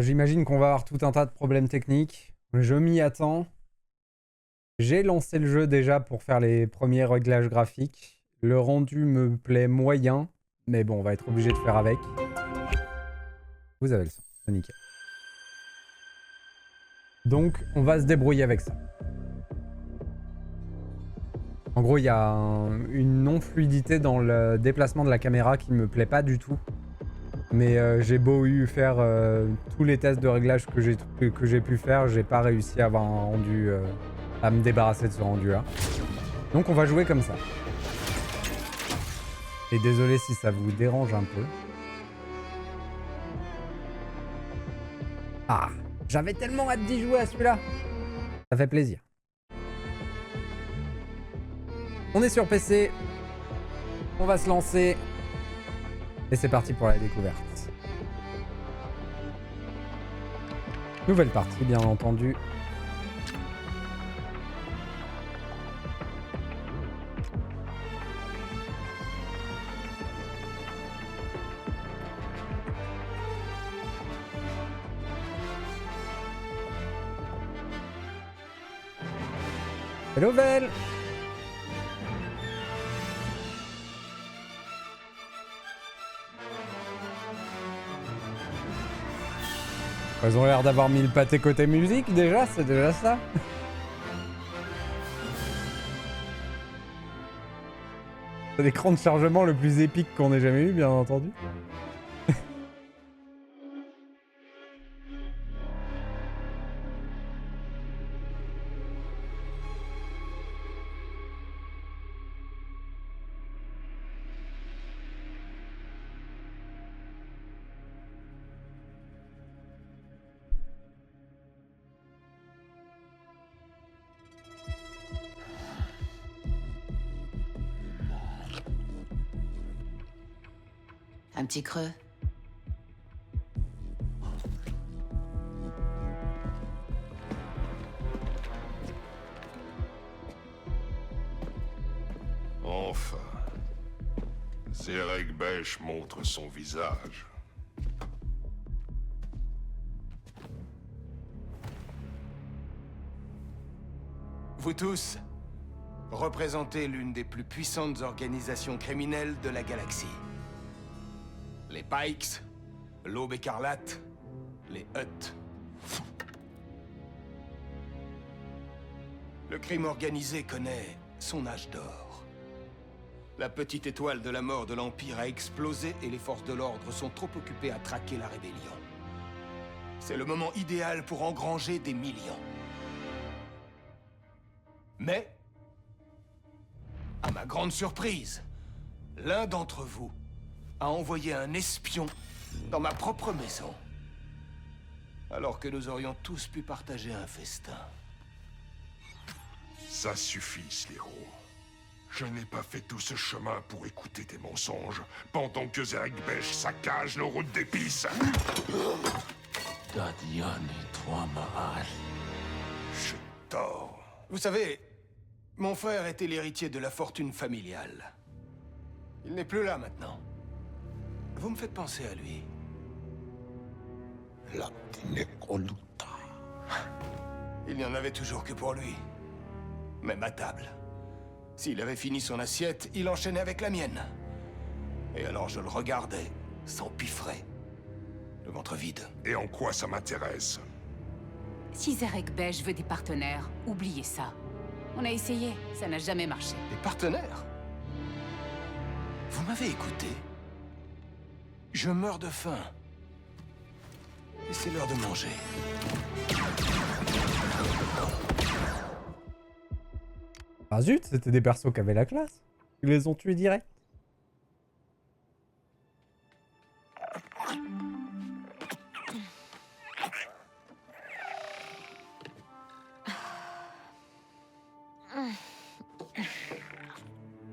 J'imagine qu'on va avoir tout un tas de problèmes techniques. Je m'y attends. J'ai lancé le jeu déjà pour faire les premiers réglages graphiques. Le rendu me plaît moyen, mais bon, on va être obligé de faire avec. Vous avez le son, c'est nickel. Donc, on va se débrouiller avec ça. En gros, il y a une non-fluidité dans le déplacement de la caméra qui me plaît pas du tout. Mais j'ai beau faire tous les tests de réglage que j'ai pu faire, j'ai pas réussi à avoir un rendu, à me débarrasser de ce rendu-là. Donc on va jouer comme ça. Et désolé si ça vous dérange un peu. Ah, j'avais tellement hâte d'y jouer à celui-là. Ça fait plaisir. On est sur PC. On va se lancer. Et c'est parti pour la découverte. Nouvelle partie, bien entendu. Hello Vel. Ils ont l'air d'avoir mis le pâté côté musique déjà, c'est déjà ça. C'est l'écran de chargement le plus épique qu'on ait jamais eu, bien entendu. Un petit creux. Enfin. Zerek Besh montre son visage. Vous tous représentez l'une des plus puissantes organisations criminelles de la galaxie. Les Pikes, l'Aube écarlate, les Hutt. Le crime organisé connaît son âge d'or. La petite étoile de la mort de l'Empire a explosé et les forces de l'ordre sont trop occupées à traquer la rébellion. C'est le moment idéal pour engranger des millions. Mais, à ma grande surprise, l'un d'entre vous a envoyé un espion dans ma propre maison. Alors que nous aurions tous pu partager un festin. Ça suffit, Slero. Je n'ai pas fait tout ce chemin pour écouter tes mensonges, pendant que Zerek Besh saccage nos routes d'épices. Je dors. Vous savez, mon frère était l'héritier de la fortune familiale. Il n'est plus là maintenant. Vous me faites penser à lui. Il n'y en avait toujours que pour lui. Même à table. S'il avait fini son assiette, il enchaînait avec la mienne. Et alors je le regardais, s'empiffrer. Le ventre vide. Et en quoi ça m'intéresse? Si Zerek Besh veut des partenaires, oubliez ça. On a essayé, ça n'a jamais marché. Des partenaires? Vous m'avez écouté? Je meurs de faim. Et c'est l'heure de manger. Ah zut, c'était des persos qui avaient la classe. Ils les ont tués direct.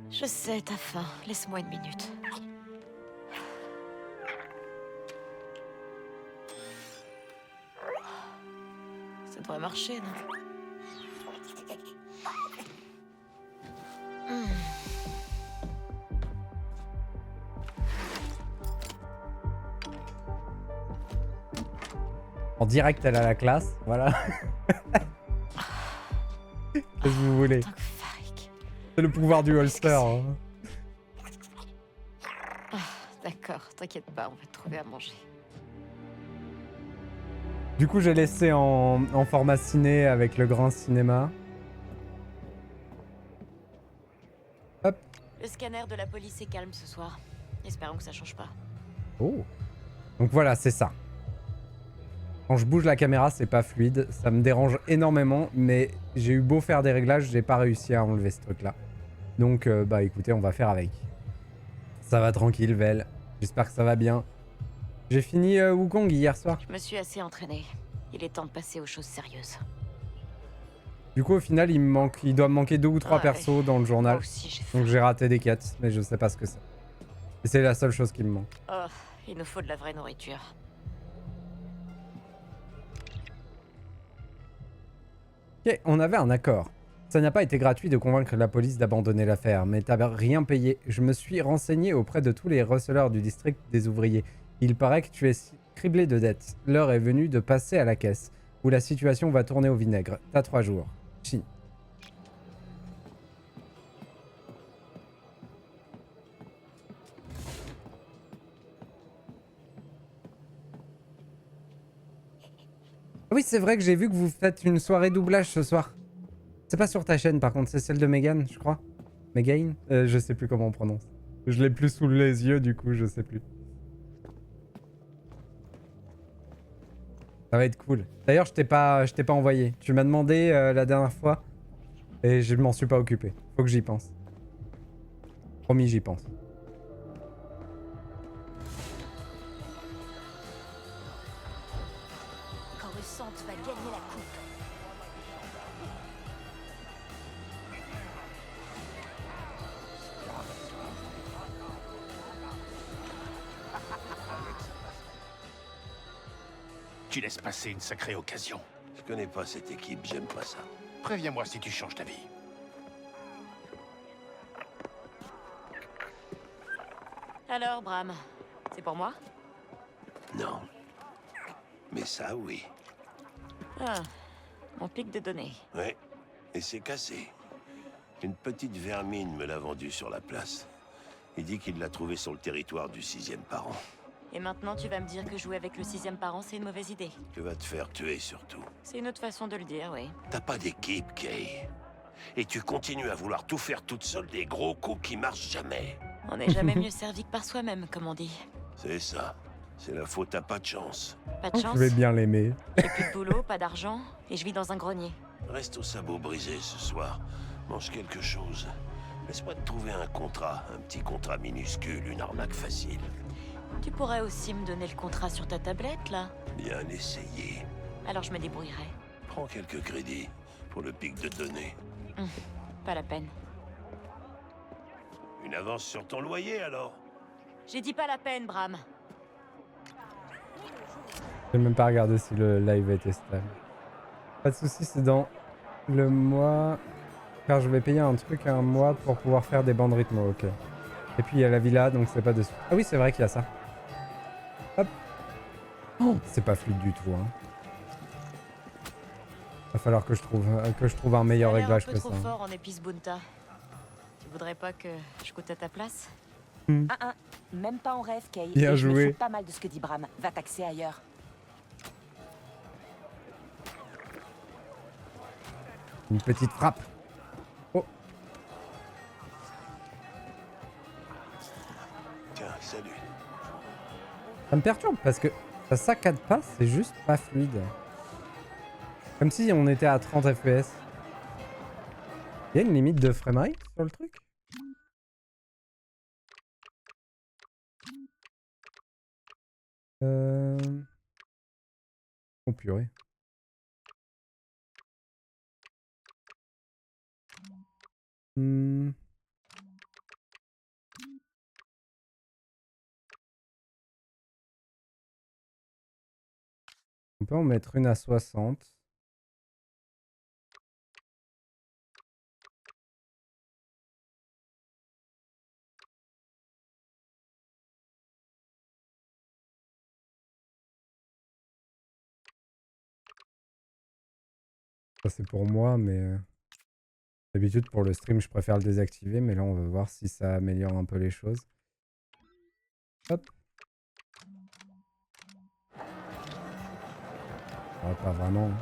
Je sais, t'as faim. Laisse-moi une minute. Ça devrait marcher, non? En direct, elle a la classe, voilà. Qu'est-ce que vous voulez? Tant que Farik. C'est le pouvoir du holster. Hein. D'accord, t'inquiète pas, on va te trouver à manger. Du coup, j'ai laissé en format ciné avec le grand cinéma. Hop. Le scanner de la police est calme ce soir. Espérons que ça change pas. Oh. Donc voilà, c'est ça. Quand je bouge la caméra, c'est pas fluide. Ça me dérange énormément, mais j'ai eu beau faire des réglages, j'ai pas réussi à enlever ce truc-là. Donc, bah écoutez, on va faire avec. Ça va tranquille, Vel. J'espère que ça va bien. J'ai fini Wukong hier soir. Je me suis assez entraîné. Il est temps de passer aux choses sérieuses. Du coup, au final, il doit me manquer 2 ou 3 Ouais. persos dans le journal. Moi aussi, j'ai faim. Donc j'ai raté des quêtes, mais je sais pas ce que c'est. Et c'est la seule chose qui me manque. Oh, il nous faut de la vraie nourriture. Ok, on avait un accord. Ça n'a pas été gratuit de convaincre la police d'abandonner l'affaire, mais t'avais rien payé. Je me suis renseigné auprès de tous les receleurs du district des ouvriers. Il paraît que tu es criblé de dettes. L'heure est venue de passer à la caisse, où la situation va tourner au vinaigre. T'as 3 jours. Chine. Ah oui, c'est vrai que j'ai vu que vous faites une soirée doublage ce soir. C'est pas sur ta chaîne par contre, c'est celle de Megan, je crois. Megan Je sais plus comment on prononce. Je l'ai plus sous les yeux, du coup, je sais plus. Ça va être cool. D'ailleurs, je t'ai pas envoyé. Tu m'as demandé la dernière fois et je m'en suis pas occupé. Faut que j'y pense. Promis, j'y pense. Coruscant va gagner la coupe. Tu laisses passer une sacrée occasion. Je connais pas cette équipe, j'aime pas ça. Préviens-moi si tu changes ta vie. Alors, Bram, c'est pour moi? Non. Mais ça, oui. Ah, mon pic de données. Ouais. Et c'est cassé. Une petite vermine me l'a vendu sur la place. Il dit qu'il l'a trouvé sur le territoire du 6e parent. Et maintenant, tu vas me dire que jouer avec le 6e parent, c'est une mauvaise idée. Tu vas te faire tuer surtout. C'est une autre façon de le dire, oui. T'as pas d'équipe, Kay. Et tu continues à vouloir tout faire toute seule, des gros coups qui marchent jamais. On n'est jamais mieux servi que par soi-même, comme on dit. C'est ça. C'est la faute à pas de chance. Pas de Je chance. vais bien l'aimer. J'ai plus de boulot, pas d'argent, et je vis dans un grenier. Reste au sabot brisé ce soir. Mange quelque chose. Laisse-moi te trouver un contrat. Un petit contrat minuscule, une arnaque facile. Tu pourrais aussi me donner le contrat sur ta tablette, là? Bien essayé. Alors je me débrouillerai. Prends quelques crédits pour le pic de données. Pas la peine. Une avance sur ton loyer alors? J'ai dit pas la peine, Bram. J'ai même pas regardé si le live était stable. Pas de soucis, c'est dans le mois. Car je vais payer un truc un mois pour pouvoir faire des bandes rythmo, ok. Et puis il y a la villa, donc c'est pas dessus. Ah oui, c'est vrai qu'il y a ça. Hop. Oh, c'est pas fluide du tout, hein. Va falloir que je trouve un meilleur Ça a l'air réglage un peu que trop ça. fort en épice Bunta. Tu voudrais pas que je goûte à ta place? Même pas en rêve, Kay. Bien Et je me joué. fous pas mal de ce que dit Bram. Va taxer ailleurs. Une petite frappe. Oh, Tiens, salut. ça me perturbe parce que ça saccade pas, c'est juste pas fluide. Comme si on était à 30 FPS. Il y a une limite de framerate sur le truc? Oh purée. Hmm. On peut en mettre une à 60. Ça c'est pour moi, mais d'habitude pour le stream je préfère le désactiver, mais là on va voir si ça améliore un peu les choses. Hop. Ah, pas vraiment. Hein.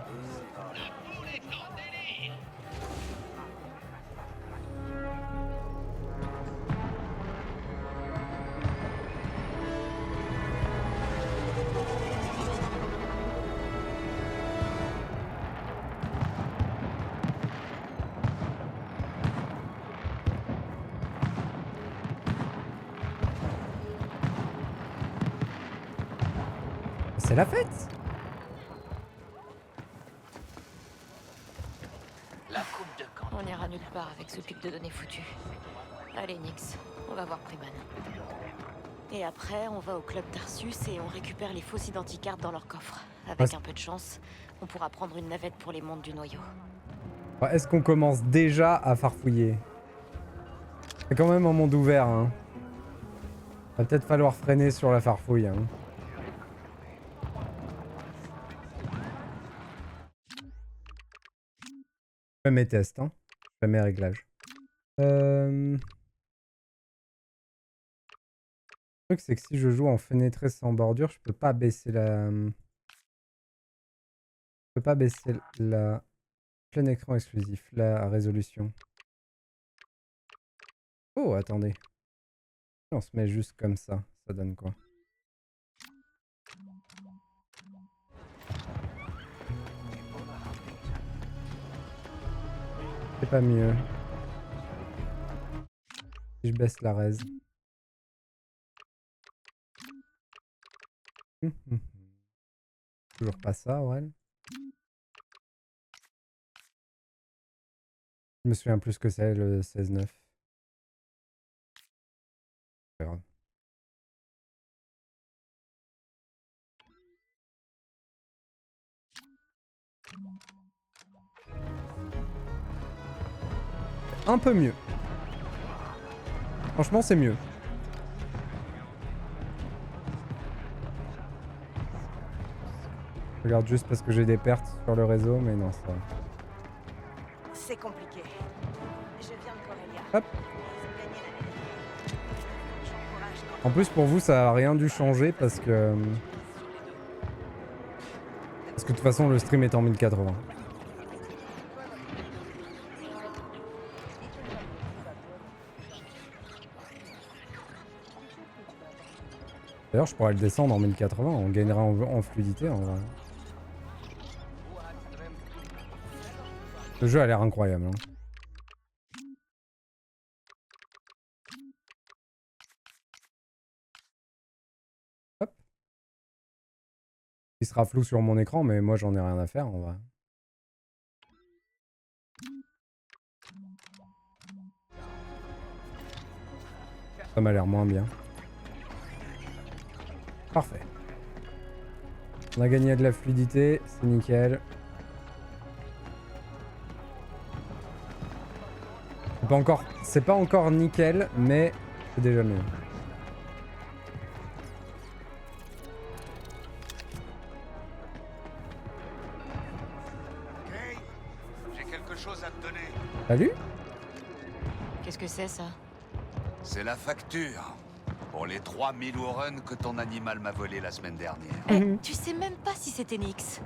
C'est la fête! La coupe de camp. On ira nulle part avec ce pic de données foutu. Allez, Nyx, on va voir Freeman. Et après, on va au club Tarsus et on récupère les fausses identicards dans leur coffre. Avec un peu de chance, on pourra prendre une navette pour les mondes du noyau. Est-ce qu'on commence déjà à farfouiller? C'est quand même un monde ouvert, hein. Va peut-être falloir freiner sur la farfouille, hein. Je fais mes tests, hein. Je fais mes réglages. Le truc, c'est que si je joue en fenêtré sans bordure, je peux pas baisser la... Je peux pas baisser la... Plein écran exclusif, la résolution. Oh, attendez. On se met juste comme ça. Ça donne quoi? C'est pas mieux. Si je baisse la rez. Toujours pas ça, Aurel. Je me souviens plus que c'est le 16.9. C'est grave. Un peu mieux. Franchement, c'est mieux. Je regarde juste parce que j'ai des pertes sur le réseau, mais non, ça va. C'est compliqué. Je viens de Corellia. Hop. Ils ont gagné la guerre. J'encourage quand En plus, pour vous, ça a rien dû changer parce que... Parce que de toute façon, le stream est en 1080. D'ailleurs, je pourrais le descendre en 1080, on gagnera en fluidité en vrai. Le jeu a l'air incroyable. Hein. Hop. Il sera flou sur mon écran, mais moi j'en ai rien à faire en vrai. Ça m'a l'air moins bien. Parfait. On a gagné de la fluidité, c'est nickel. C'est pas encore nickel, mais c'est déjà mieux. Kay, j'ai quelque chose à te donner. Salut? Qu'est-ce que c'est, ça? C'est la facture pour les 3000 Warren que ton animal m'a volé la semaine dernière. Tu sais même pas si c'était Nyx.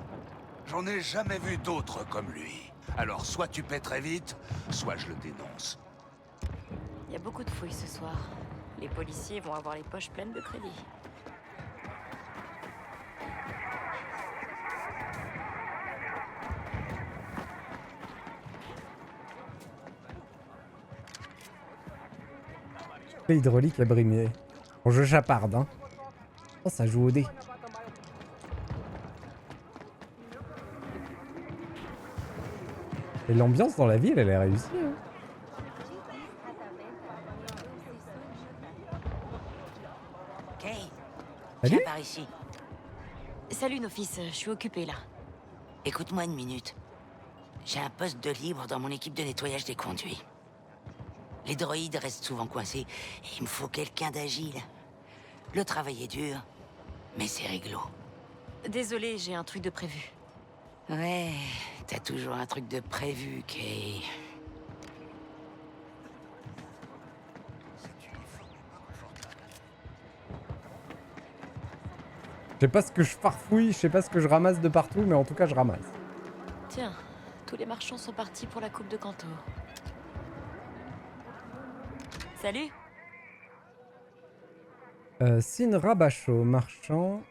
J'en ai jamais vu d'autres comme lui. Alors soit tu paies très vite, soit je le dénonce. Il y a beaucoup de fouilles ce soir. Les policiers vont avoir les poches pleines de crédit. Fait hydraulique à brimer. Bon, je chaparde, hein. Oh, ça joue au dé. Et l'ambiance dans la ville, elle est réussie. Hein. Kay, Salut. viens par ici. Salut, Nofis, je suis occupée là. Écoute-moi une minute. J'ai un poste de libre dans mon équipe de nettoyage des conduits. Les droïdes restent souvent coincés et il me faut quelqu'un d'agile. Le travail est dur, mais c'est réglo. Désolée, j'ai un truc de prévu. Ouais, T'as toujours un truc de prévu, Kay. Je sais pas ce que je farfouille, je sais pas ce que je ramasse de partout, mais en tout cas je ramasse. Tiens, tous les marchands sont partis pour la coupe de Kanto. Salut. Sin Rabacho, marchand.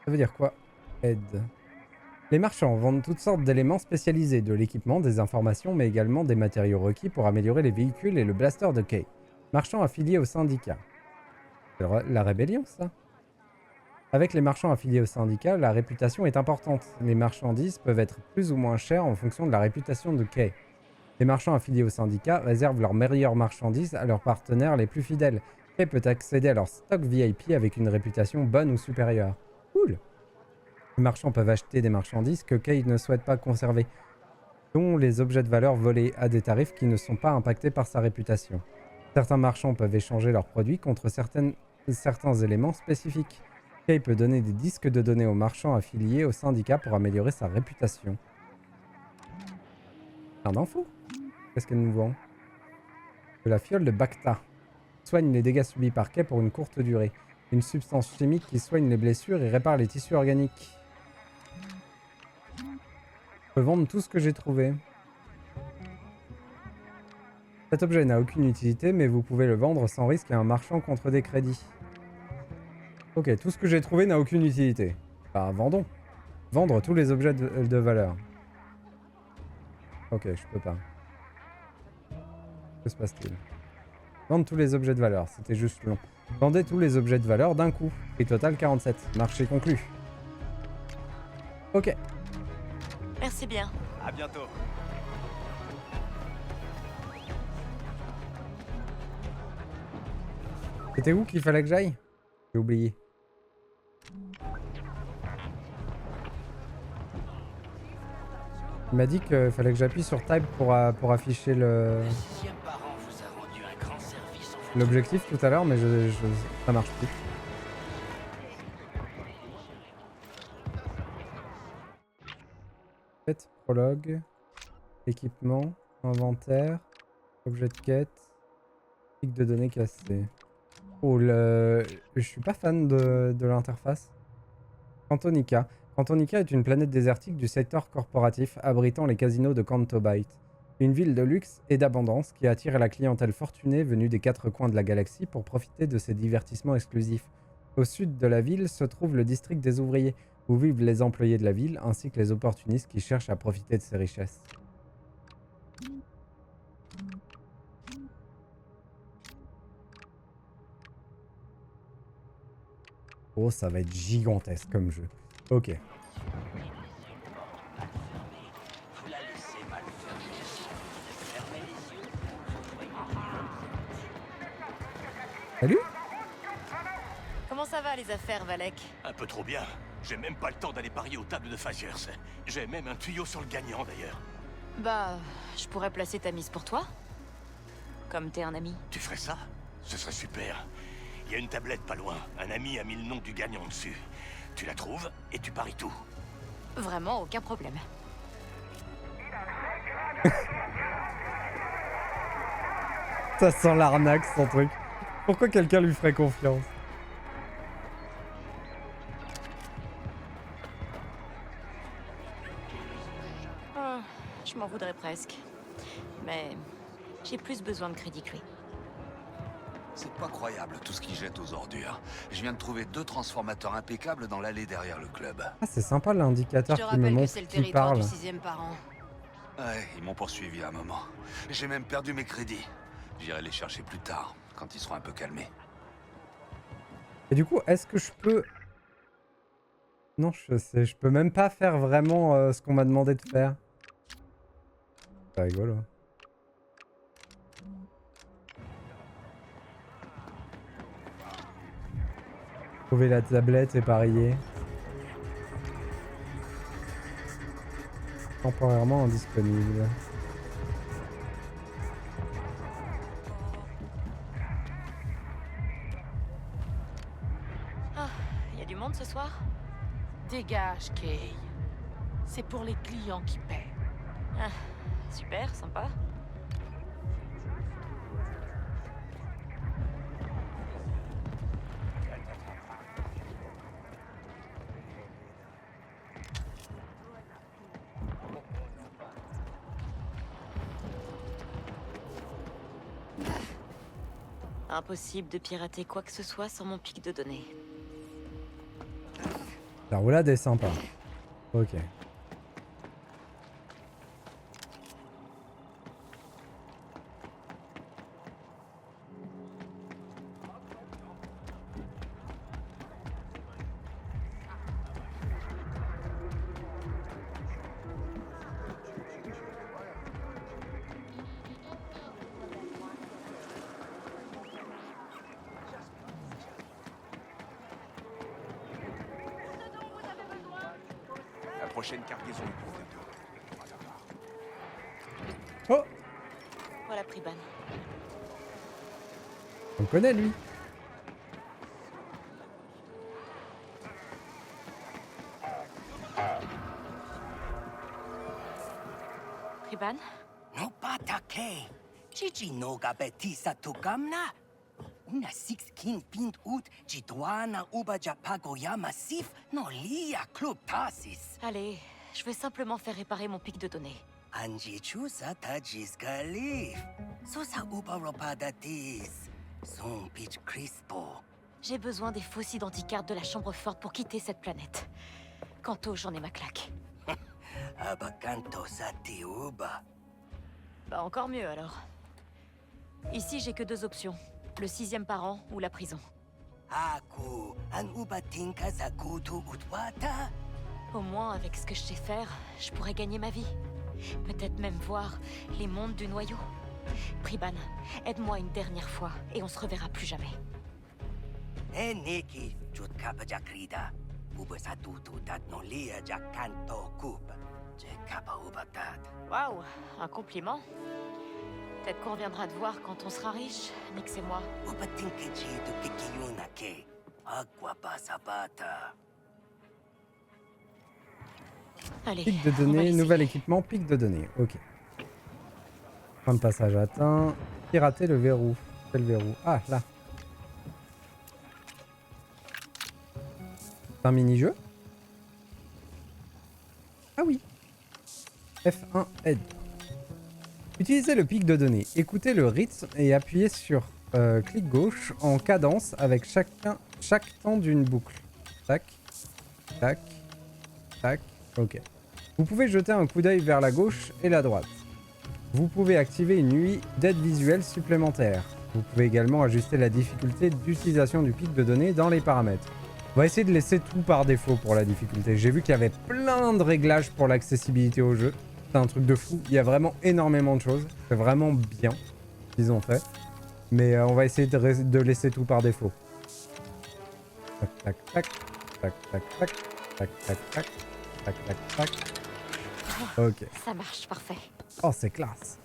Ça veut dire quoi? Aide. Les marchands vendent toutes sortes d'éléments spécialisés, de l'équipement, des informations, mais également des matériaux requis pour améliorer les véhicules et le blaster de Kay. Marchand affilié au syndicat. C'est la rébellion, ça? Avec les marchands affiliés au syndicat, la réputation est importante. Les marchandises peuvent être plus ou moins chères en fonction de la réputation de Kay. Les marchands affiliés au syndicat réservent leurs meilleures marchandises à leurs partenaires les plus fidèles. Kay peut accéder à leur stock VIP avec une réputation bonne ou supérieure. Cool! Les marchands peuvent acheter des marchandises que Kay ne souhaite pas conserver, dont les objets de valeur volés à des tarifs qui ne sont pas impactés par sa réputation. Certains marchands peuvent échanger leurs produits contre certains éléments spécifiques. Kay peut donner des disques de données aux marchands affiliés au syndicat pour améliorer sa réputation. Un info? Qu'est-ce qu'elle nous vend? De la fiole de Bacta. Soigne les dégâts subis par Kay pour une courte durée. Une substance chimique qui soigne les blessures et répare les tissus organiques. Je peux vendre tout ce que j'ai trouvé. Cet objet n'a aucune utilité, mais vous pouvez le vendre sans risque à un marchand contre des crédits. Ok, tout ce que j'ai trouvé n'a aucune utilité. Bah, vendons. Vendre tous les objets de valeur. Ok, je peux pas. Que se passe-t-il? Vendre tous les objets de valeur, c'était juste long. Vendez tous les objets de valeur d'un coup. Prix total 47. Marché conclu. Ok. Merci bien. À bientôt. C'était où qu'il fallait que j'aille? J'ai oublié. Il m'a dit qu'il fallait que j'appuie sur Type pour afficher l'objectif tout à l'heure, mais ça marche plus. Quête, prologue, équipement, inventaire, objet de quête, pic de données cassé. Oh, je suis pas fan de l'interface. Cantonica. Cantonica est une planète désertique du secteur corporatif abritant les casinos de Canto Bight. Une ville de luxe et d'abondance qui attire la clientèle fortunée venue des quatre coins de la galaxie pour profiter de ses divertissements exclusifs. Au sud de la ville se trouve le district des ouvriers, où vivent les employés de la ville ainsi que les opportunistes qui cherchent à profiter de ses richesses. Oh, ça va être gigantesque comme jeu. Ok. Salut? Comment ça va les affaires, Valek? Un peu trop bien. J'ai même pas le temps d'aller parier aux tables de Fagers. J'ai même un tuyau sur le gagnant d'ailleurs. Bah, je pourrais placer ta mise pour toi. Comme t'es un ami. Tu ferais ça? Ce serait super. Il y a une tablette pas loin. Un ami a mis le nom du gagnant dessus. Tu la trouves et tu paries tout. Vraiment aucun problème. Ça sent l'arnaque, son truc. Pourquoi quelqu'un lui ferait confiance? Oh, je m'en voudrais presque. Mais j'ai plus besoin de crédit que lui. C'est pas croyable tout ce qu'ils jettent aux ordures. Je viens de trouver 2 transformateurs impeccables dans l'allée derrière le club. Ah, c'est sympa l'indicateur Je te qui me rappelle que montre c'est le qui territoire parle. du 6e parent. Ouais, ils m'ont poursuivi à un moment. J'ai même perdu mes crédits. J'irai les chercher plus tard, quand ils seront un peu calmés. Et du coup, est-ce que je peux... Non, je peux même pas faire vraiment ce qu'on m'a demandé de faire. C'est rigolo. Trouver la tablette et parier. Temporairement indisponible. Ah, y a du monde ce soir? Dégage, Kay. C'est pour les clients qui paient. Ah, super, sympa. Impossible de pirater quoi que ce soit sans mon pic de données. La roulade est sympa. Ok. La prochaine cargaison est pour bientôt. Oh, Voilà Priban. on le connaît lui. Priban? No patake. Chichi no gabetisa tukamna. Una sixkin pint ut jidwana ubaja pagoya massif no lia club tasis. Allez, je vais simplement faire réparer mon pic de données. Anji chusa tajis galif. Sosa uba ropadatis. Son pitch crispo. J'ai besoin des fausses identicartes de la chambre forte pour quitter cette planète. Quanto, j'en ai ma claque. Abakanto sati uba. Bah encore mieux alors. Ici, j'ai que 2 options. Le 6e parent ou la prison. Aku an uba tinka zakutu utwata. Au moins, avec ce que je sais faire, je pourrais gagner ma vie. Peut-être même voir les mondes du noyau. Priban, aide-moi une dernière fois et on se reverra plus jamais. Eneki jut kapaja krida. Uba satutu tat no lia jakanto kup. Je kapa uba tat. Waouh, un compliment. Peut-être qu'on reviendra te voir quand on sera riche, Nix et moi. Uba tinkeji tu kikiyunake. Aqua pasabata. Allez, Pic de on va données, essayer. nouvel équipement, pic de données. Ok. Point de passage atteint. Pirater le verrou. Quel verrou? Ah, là. C'est un mini-jeu? Ah oui. F1 aide. Utilisez le pic de données. Écoutez le rythme et appuyez sur clic gauche en cadence avec chaque temps d'une boucle. Tac, tac, tac. Ok. Vous pouvez jeter un coup d'œil vers la gauche et la droite. Vous pouvez activer une UI d'aide visuelle supplémentaire. Vous pouvez également ajuster la difficulté d'utilisation du pic de données dans les paramètres. On va essayer de laisser tout par défaut pour la difficulté. J'ai vu qu'il y avait plein de réglages pour l'accessibilité au jeu. C'est un truc de fou. Il y a vraiment énormément de choses. C'est vraiment bien ce qu'ils ont fait. Mais on va essayer de laisser tout par défaut. Tac, tac, tac. Tac, tac, tac. Tac, tac, tac. Tac, tac, tac. Ok. Ça marche, parfait. Oh, c'est classe.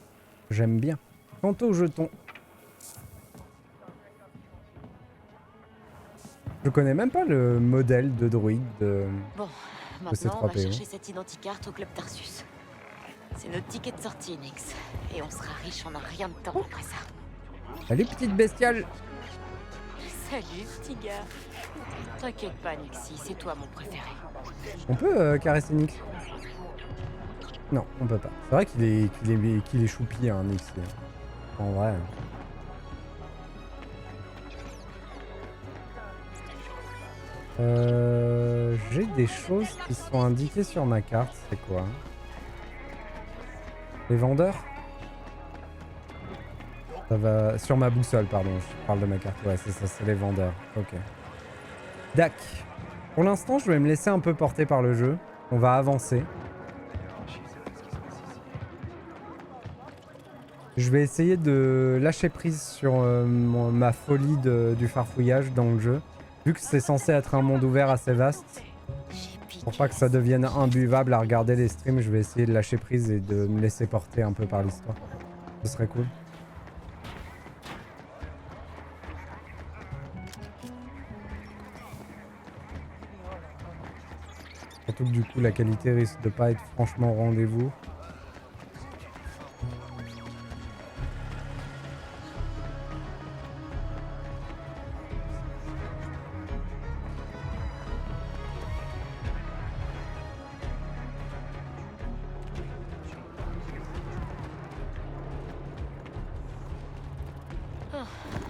J'aime bien. Quant au jeton. Je connais même pas le modèle de droïde de... Bon, ces maintenant on va 3PO. chercher cette identicarte au club Tarsus. C'est notre ticket de sortie, Nix. Et on sera riche en un rien de temps après ça. Salut, petite bestiale. Salut, petit gars. T'inquiète pas, Nixie, c'est toi mon préféré. On peut caresser Nix? Non, on peut pas. C'est vrai qu'il est choupi, hein, Nix. En vrai. J'ai des choses qui sont indiquées sur ma carte. C'est quoi? Les vendeurs? Ça va... Sur ma boussole, pardon. Je parle de ma carte. Ouais, c'est ça, c'est les vendeurs. Ok. Dac. Pour l'instant, je vais me laisser un peu porter par le jeu. On va avancer. Je vais essayer de lâcher prise sur ma folie du farfouillage dans le jeu. Vu que c'est censé être un monde ouvert assez vaste. Pour pas que ça devienne imbuvable à regarder les streams, je vais essayer de lâcher prise et de me laisser porter un peu par l'histoire. Ce serait cool. Surtout que du coup la qualité risque de pas être franchement au rendez-vous.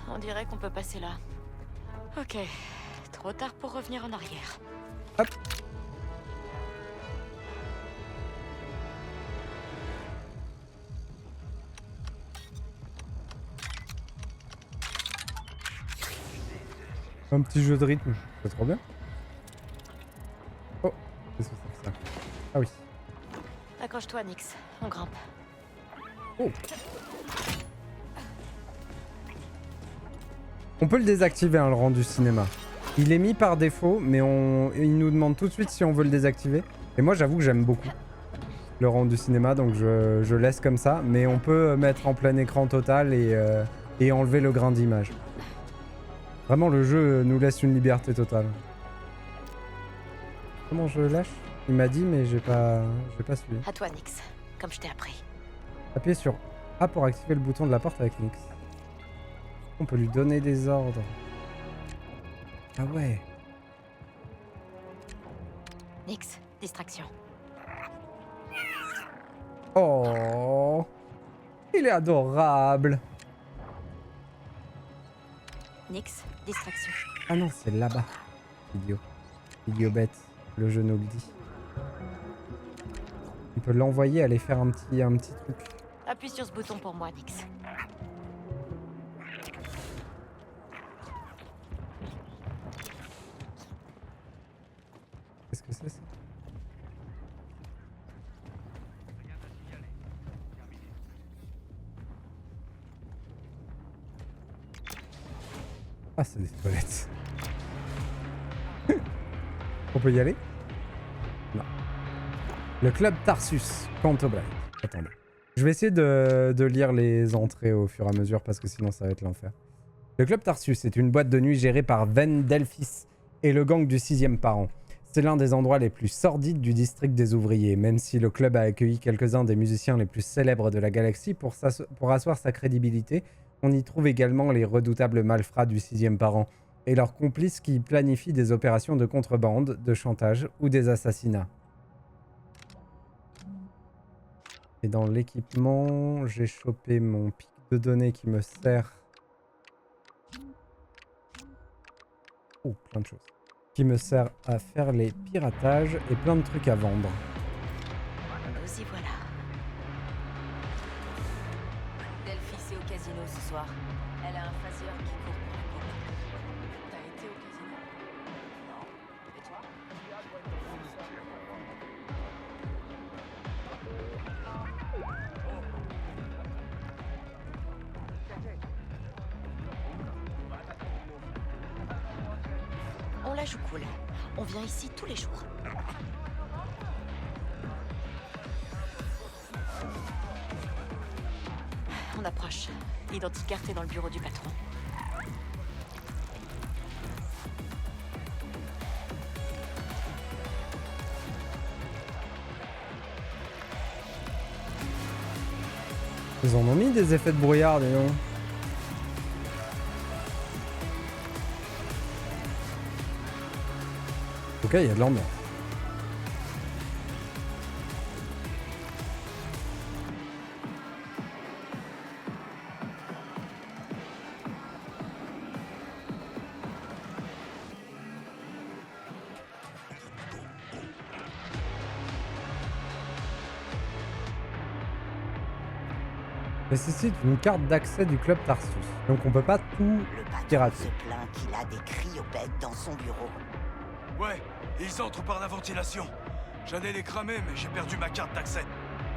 On dirait qu'on peut passer là. Ok. Trop tard pour revenir en arrière. Hop. Un petit jeu de rythme, c'est trop bien. Oh, qu'est-ce que c'est que ça? Ah oui. Accroche-toi, Nyx. On grimpe. Oh. On peut le désactiver, hein, le rendu cinéma. Il est mis par défaut, mais il nous demande tout de suite si on veut le désactiver. Et moi, j'avoue que j'aime beaucoup le rendu cinéma, donc je laisse comme ça. Mais on peut mettre en plein écran total et enlever le grain d'image. Vraiment, le jeu nous laisse une liberté totale. Comment je lâche? Il m'a dit, mais j'ai pas suivi. À toi, Nyx. Comme je t'ai appris. Appuyez sur A pour activer le bouton de la porte avec Nyx. On peut lui donner des ordres. Ah ouais. Nyx, distraction. Oh, il est adorable. Nyx, distraction. Ah non, c'est là-bas. Idiot. Idiot bête. Le jeu nous le dit. On peut l'envoyer aller faire un petit truc. Appuie sur ce bouton pour moi, Nyx. Qu'est-ce que c'est ça? Ah, c'est des toilettes. On peut y aller? Non. Le club Tarsus, Cantoblight. Attendez. Je vais essayer de lire les entrées au fur et à mesure parce que sinon ça va être l'enfer. Le club Tarsus est une boîte de nuit gérée par Ven Delphis et le gang du 6e parent. C'est l'un des endroits les plus sordides du district des ouvriers, même si le club a accueilli quelques-uns des musiciens les plus célèbres de la galaxie pour asseoir sa crédibilité. On y trouve également les redoutables malfrats du 6e parent et leurs complices qui planifient des opérations de contrebande, de chantage ou des assassinats. Et dans l'équipement, j'ai chopé mon pic de données qui me sert... Oh, plein de choses. Qui me sert à faire les piratages et plein de trucs à vendre. Nous y voilà. Delphis est au casino ce soir. Elle a un phaseur qui court pour la coupe. T'as été au casino? Non. Et toi? On la joue cool. On vient ici tous les jours. On approche. L'identicarté est dans le bureau du patron. Ils en ont mis des effets de brouillard, dis donc. En tout cas, il y a de l'ambiance. Nécessite une carte d'accès du club Tarsus. Donc on peut pas tout Le patron pirater. se plaint qu'il a des cryopèdes dans son bureau. Ouais, ils entrent par la ventilation. J'allais les cramer, mais j'ai perdu ma carte d'accès.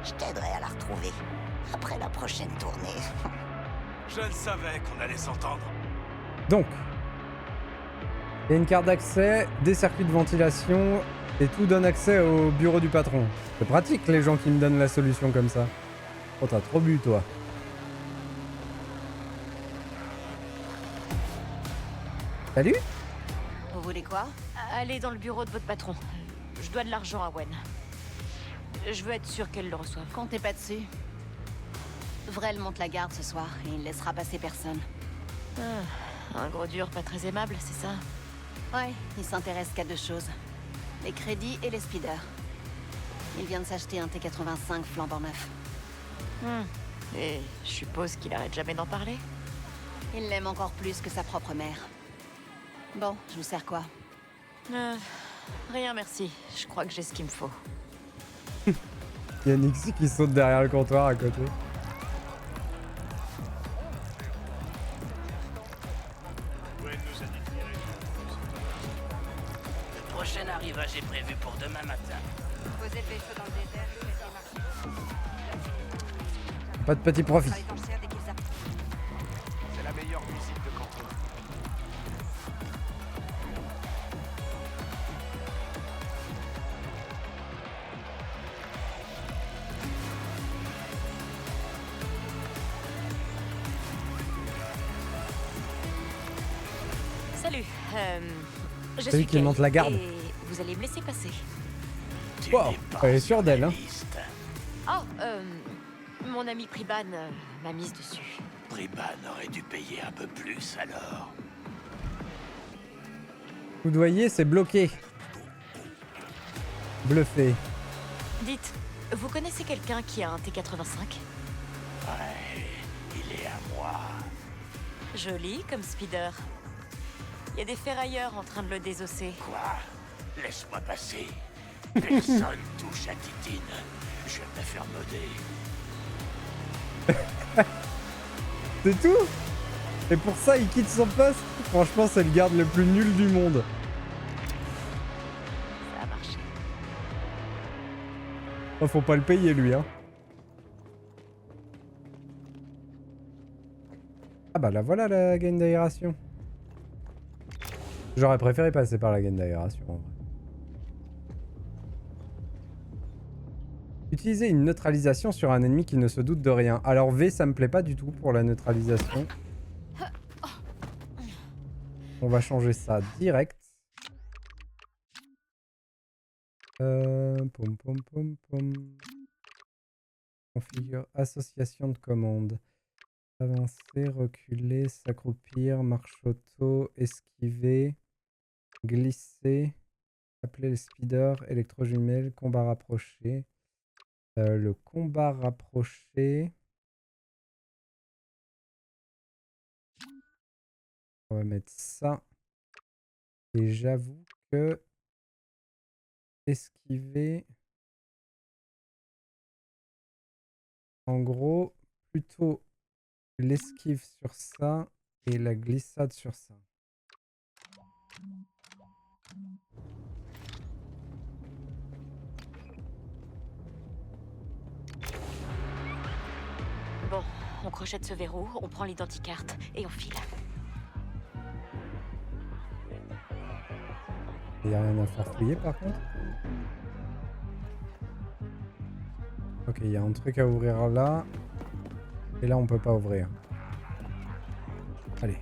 Je t'aiderai à la retrouver. Après la prochaine tournée. Je le savais qu'on allait s'entendre. Donc, il y a une carte d'accès, des circuits de ventilation et tout donne accès au bureau du patron. C'est pratique les gens qui me donnent la solution comme ça. Oh, t'as trop bu toi. Salut? Vous voulez quoi? Allez dans le bureau de votre patron. Je dois de l'argent à Wen. Je veux être sûr qu'elle le reçoive. Comptez pas dessus. Vrel monte la garde ce soir et il laissera passer personne. Ah, un gros dur pas très aimable, c'est ça? Ouais, il s'intéresse qu'à deux choses. Les crédits et les speeders. Il vient de s'acheter un T85 flambant neuf. Et je suppose qu'il arrête jamais d'en parler? Il l'aime encore plus que sa propre mère. Bon, je vous sers quoi? Rien, merci. Je crois que j'ai ce qu'il me faut. Il y a Nixie qui saute derrière le comptoir à côté. Le prochain arrivage est prévu pour demain matin. Posez le vaisseau dans le désert, Pas de petit profit. C'est la meilleure musique de canton. Salut, je C'est suis lui qui monte la garde. Et vous allez me laisser passer. Wow, elle est sûre d'elle, hein. Oh, mon ami Priban m'a mise dessus. Priban aurait dû payer un peu plus alors. Coudoyer, c'est bloqué. Bluffé. Dites, vous connaissez quelqu'un qui a un T-85? Ouais, il est à moi. Joli comme speeder. Il y a des ferrailleurs en train de le désosser. Quoi? Laisse-moi passer. Personne touche à Titine. Je vais me la faire moder. C'est tout? Et pour ça, il quitte son poste? Franchement, c'est le garde le plus nul du monde. Ça a marché. Oh, faut pas le payer, lui, hein. Ah bah là, voilà la gaine d'aération. J'aurais préféré passer par la gaine d'aération, en vrai. Utiliser une neutralisation sur un ennemi qui ne se doute de rien. Alors V, ça me plaît pas du tout pour la neutralisation. On va changer ça direct. Pom pom pom pom. Configure association de commandes. Avancer, reculer, s'accroupir, marche auto, esquiver, glisser, appeler le speeder, électrojumelle, combat rapproché. Le combat rapproché. On va mettre ça. Et j'avoue que esquiver. En gros, plutôt l'esquive sur ça et la glissade sur ça. Bon, on crochette ce verrou, on prend l'identi-carte et on file. Il n'y a rien à faire fouiller par contre. Ok, il y a un truc à ouvrir là. Et là, on peut pas ouvrir. Allez.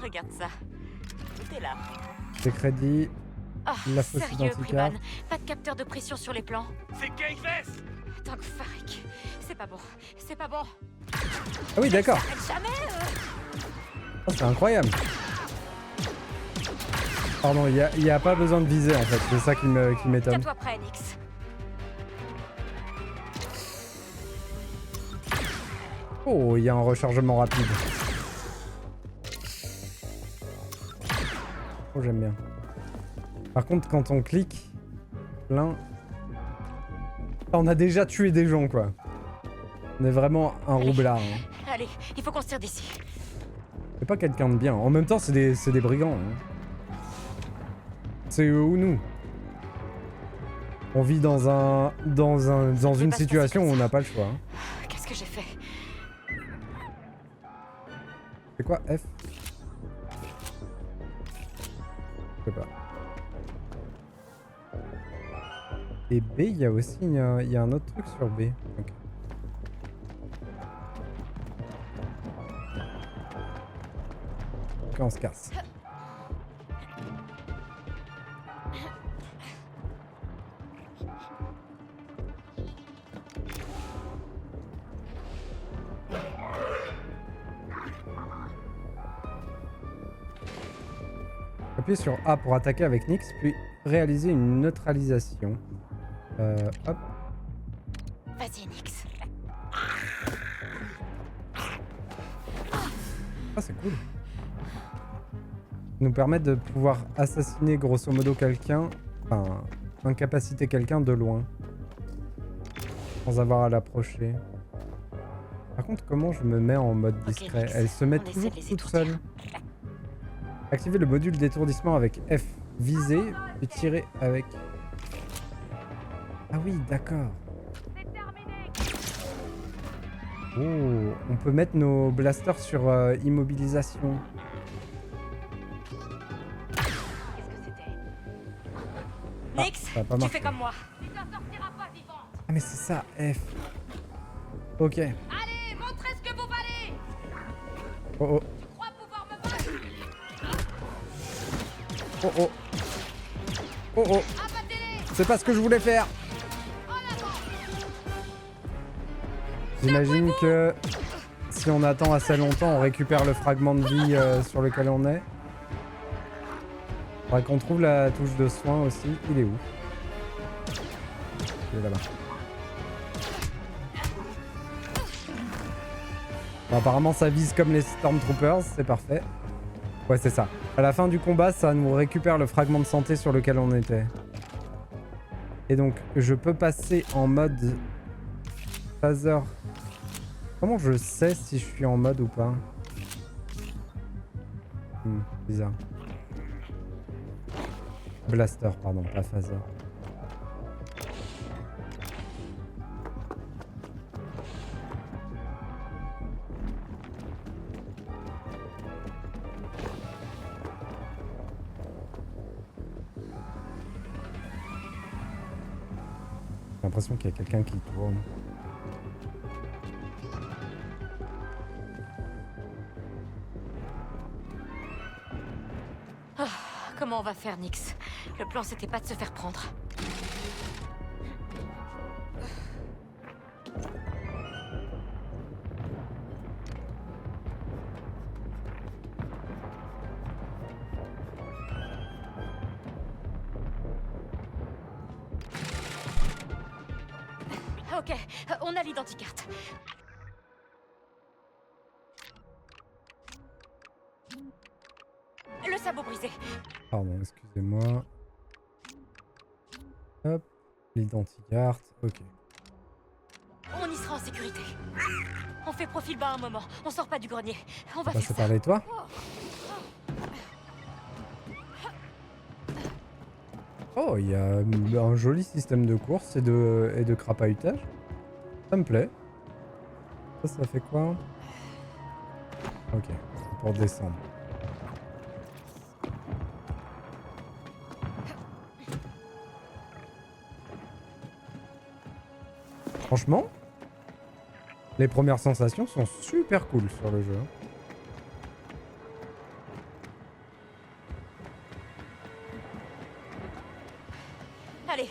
Regarde ça. Tout est là. Des crédits. Ah, La fausse sérieux, identicarte. Priban. Pas de capteur de pression sur les plans. C'est Kayves! Tant que Farik. C'est pas bon. C'est pas bon. Ah oui, d'accord. Jamais. Oh, c'est incroyable. Pardon, il y a pas besoin de viser en fait. C'est ça qui m'étonne. Tiens-toi prêt, Nix. Oh, il y a un rechargement rapide. Oh, j'aime bien. Par contre, quand on clique, plein... On a déjà tué des gens, quoi. On est vraiment un roublard. Hein. Allez, il faut qu'on se tire d'ici. C'est pas quelqu'un de bien. En même temps, c'est des brigands. Hein. C'est eux ou nous. On vit dans une situation où on n'a pas le choix. Hein. Qu'est-ce que j'ai fait? C'est quoi F? Je sais pas. Et B, il y a aussi il y a un autre truc sur B. Ok. Ok, on se casse. Appuyez sur A pour attaquer avec Nyx, puis réaliser une neutralisation. Hop. Vas-y, Nyx. Ah, c'est cool. Nous permet de pouvoir assassiner grosso modo quelqu'un, enfin, incapaciter quelqu'un de loin. Sans avoir à l'approcher. Par contre, comment je me mets en mode discret? Nyx, Elle se met on essaie toujours de les toute étourdir. seule. Activez le module d'étourdissement avec F. Viser, puis tirer avec... Ah oui, d'accord. Oh, on peut mettre nos blasters sur immobilisation. Qu'est-ce que c'était? Nyx, ça a pas tu marché. fais comme moi. Ah mais c'est ça, F. Ok. Allez, montrez ce que vous valez. Oh oh. Tu crois pouvoir me battre? Oh oh. Oh oh. Abattez-les. C'est pas ce que je voulais faire. J'imagine que si on attend assez longtemps, on récupère le fragment de vie sur lequel on est. Faudrait qu'on trouve la touche de soin aussi. Il est où? Il est là-bas. Bon, apparemment ça vise comme les Stormtroopers, c'est parfait. Ouais, c'est ça. À la fin du combat, ça nous récupère le fragment de santé sur lequel on était. Et donc, je peux passer en mode phaser. Comment je sais si je suis en mode ou pas? Bizarre. Blaster, pardon, pas phaser. J'ai l'impression qu'il y a quelqu'un qui tourne. Comment on va faire, Nyx? Le plan, c'était pas de se faire prendre. Ok, on a l'identicarte. Le sabot brisé. Pardon, excusez-moi. Hop, l'identicarte, ok. On y sera en sécurité. On fait profil bas un moment. On sort pas du grenier. On va Passer faire par ça. les toits. Oh, il y a un joli système de course et de crapahutage. Ça me plaît. Ça fait quoi? Ok, c'est pour descendre. Franchement, les premières sensations sont super cool sur le jeu. Allez,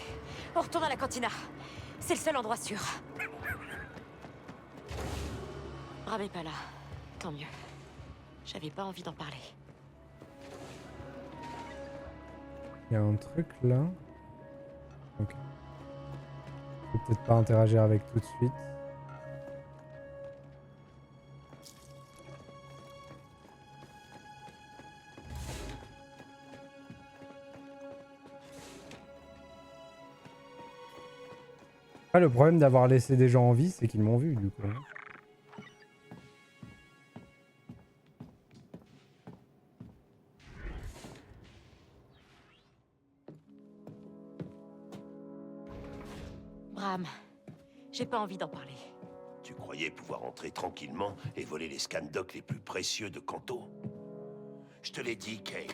on retourne à la cantina. C'est le seul endroit sûr. Bram est pas là. Tant mieux. J'avais pas envie d'en parler. Il y a un truc là. Ok. Je peux peut-être pas interagir avec tout de suite. Ah, le problème d'avoir laissé des gens en vie, c'est qu'ils m'ont vu du coup. Bram, j'ai pas envie d'en parler. Tu croyais pouvoir entrer tranquillement et voler les scandocs les plus précieux de Kanto? Je te l'ai dit, Kay.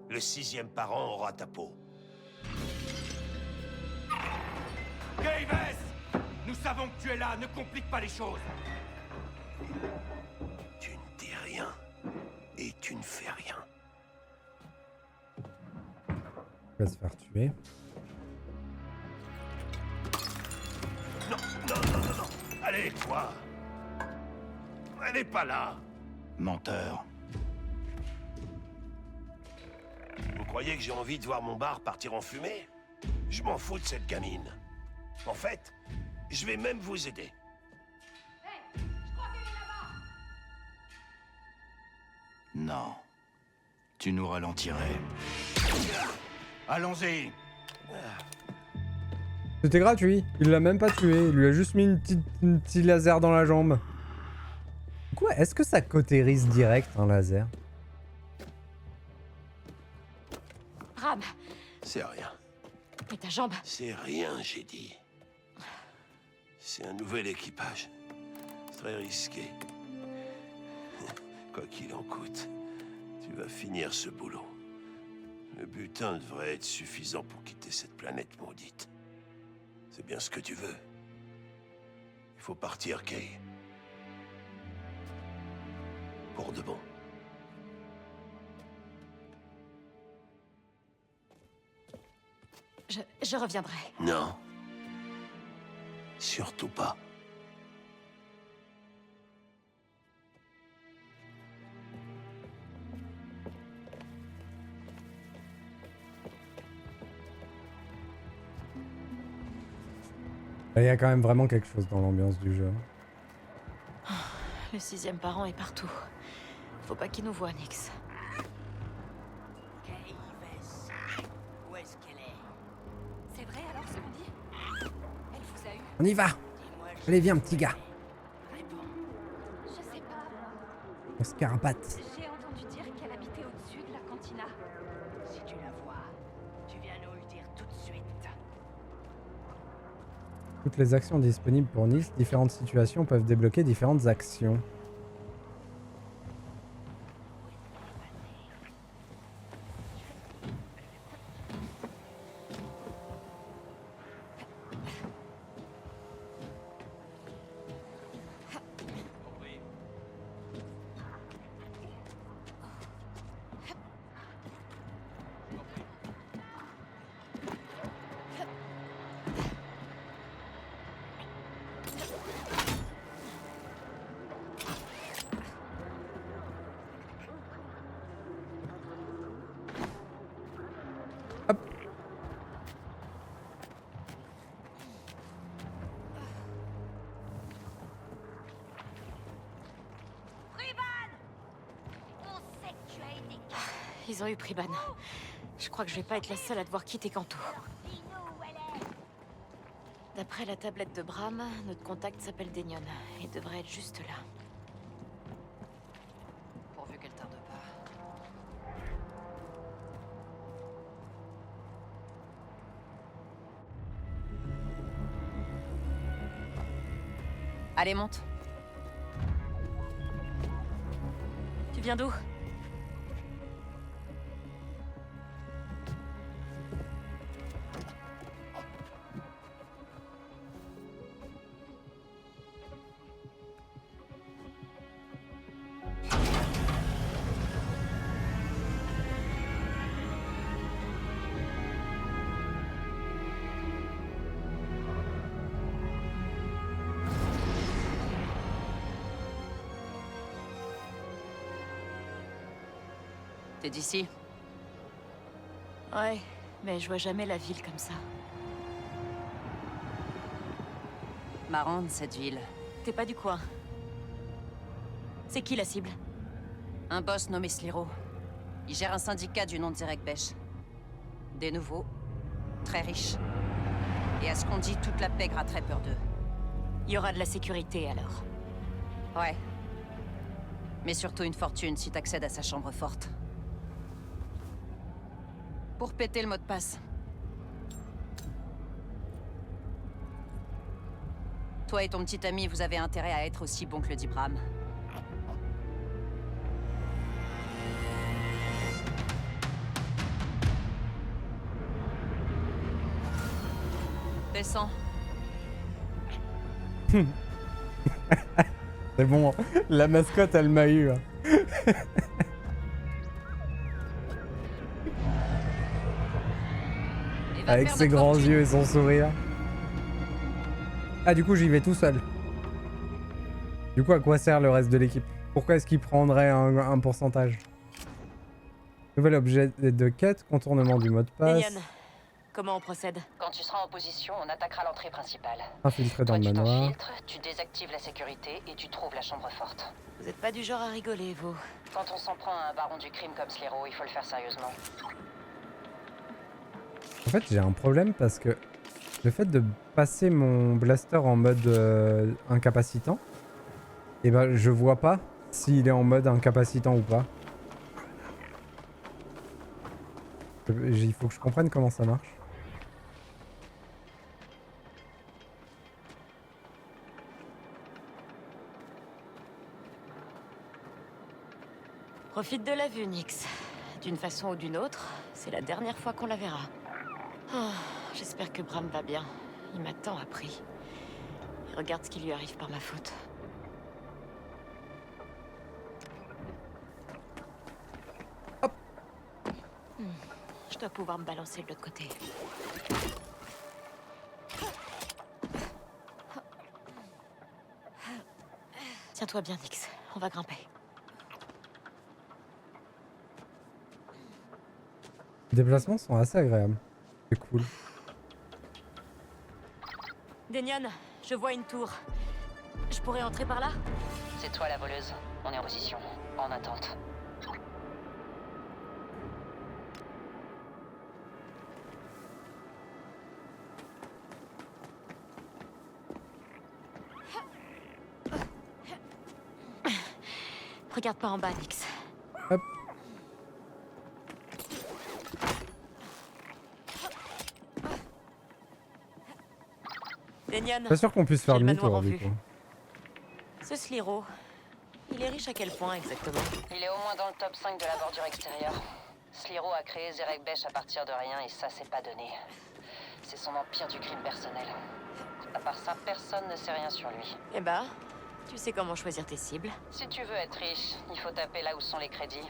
Le 6e parent aura ta peau. Kay Vess, nous savons que tu es là, ne complique pas les choses. Tu ne dis rien. Et tu ne fais rien. Il va se faire tuer. Non, non, non, non, non. Allez, toi. Elle n'est pas là. Menteur. Vous croyez que j'ai envie de voir mon bar partir en fumée? Je m'en fous de cette gamine. En fait, je vais même vous aider. Non. Tu nous ralentirais. Allons-y. C'était gratuit. Il l'a même pas tué. Il lui a juste mis une petit laser dans la jambe. Quoi? Est-ce que ça cautérise direct un laser? Bram, C'est rien. et ta jambe? C'est rien, j'ai dit. C'est un nouvel équipage. Très risqué. Quoi qu'il en coûte, tu vas finir ce boulot. Le butin devrait être suffisant pour quitter cette planète maudite. C'est bien ce que tu veux. Il faut partir, Kay. Pour de bon. Je reviendrai. Non. Surtout pas. Il y a quand même vraiment quelque chose dans l'ambiance du jeu. Le 6e parent est partout. Faut pas qu'il nous voie, Nix. Kay Vess. Où est-ce qu'elle est? C'est vrai alors ce qu'on dit? Elle vous a eu? On y va! Dis-moi, je Allez, viens, petit gars. réponds. Je sais pas. On se carapate. J'ai entendu dire qu'elle habitait au-dessus de la cantina. Si tu la vois, tu viens nous le dire tout de suite. Toutes les actions disponibles pour Nice, différentes situations peuvent débloquer différentes actions. Ils ont eu Priban. Je crois que je vais pas être la seule à devoir quitter Kanto. D'après la tablette de Bram, notre contact s'appelle Daignon et devrait être juste là. Pourvu qu'elle tarde pas. Allez, monte. Tu viens d'où? T'es d'ici? Ouais, mais je vois jamais la ville comme ça. Marrante, cette ville. T'es pas du coin. C'est qui la cible? Un boss nommé Sliro. Il gère un syndicat du nom de Zerek Besh. Des nouveaux, très riches. Et à ce qu'on dit, toute la pègre a très peur d'eux. Il y aura de la sécurité, alors? Ouais. Mais surtout une fortune si t'accèdes à sa chambre forte. Pour péter le mot de passe. Toi et ton petit ami, vous avez intérêt à être aussi bon que le dit Bram. Descends. C'est bon, la mascotte elle m'a eu. Avec ses grands yeux et son sourire. Ah, du coup, j'y vais tout seul. Du coup, à quoi sert le reste de l'équipe? Pourquoi est-ce qu'il prendrait un pourcentage? Nouvel objet de quête, contournement du mot de passe. Denion, comment on procède? Quand tu seras en position, on attaquera l'entrée principale. Infiltré dans Toi, le tu manoir. t'infiltres, tu désactives la sécurité et tu trouves la chambre forte. Vous êtes pas du genre à rigoler, vous. Quand on s'en prend à un baron du crime comme Slero, il faut le faire sérieusement. En fait, j'ai un problème parce que le fait de passer mon blaster en mode incapacitant, et ben je vois pas s'il est en mode incapacitant ou pas. Il faut que je comprenne comment ça marche. Profite de la vue, Nyx. D'une façon ou d'une autre, c'est la dernière fois qu'on la verra. Oh, j'espère que Bram va bien. Il m'a tant appris. Et regarde ce qui lui arrive par ma faute. Hop. Je dois pouvoir me balancer de l'autre côté. Tiens-toi bien, Nyx. On va grimper. Les déplacements sont assez agréables. C'est cool. Denion, je vois une tour. Je pourrais entrer par là? C'est toi la voleuse. On est en position, en attente. Regarde pas en bas, Nyx. Hop. Denion, Pas sûr qu'on puisse faire j'ai le demi-tour manoir en du vue. coup. Ce Sliro, il est riche à quel point exactement? Il est au moins dans le top 5 de la bordure extérieure. Sliro a créé Zerek Besh à partir de rien et ça c'est pas donné. C'est son empire du crime personnel. À part ça, personne ne sait rien sur lui. Eh bah, tu sais comment choisir tes cibles. Si tu veux être riche, il faut taper là où sont les crédits.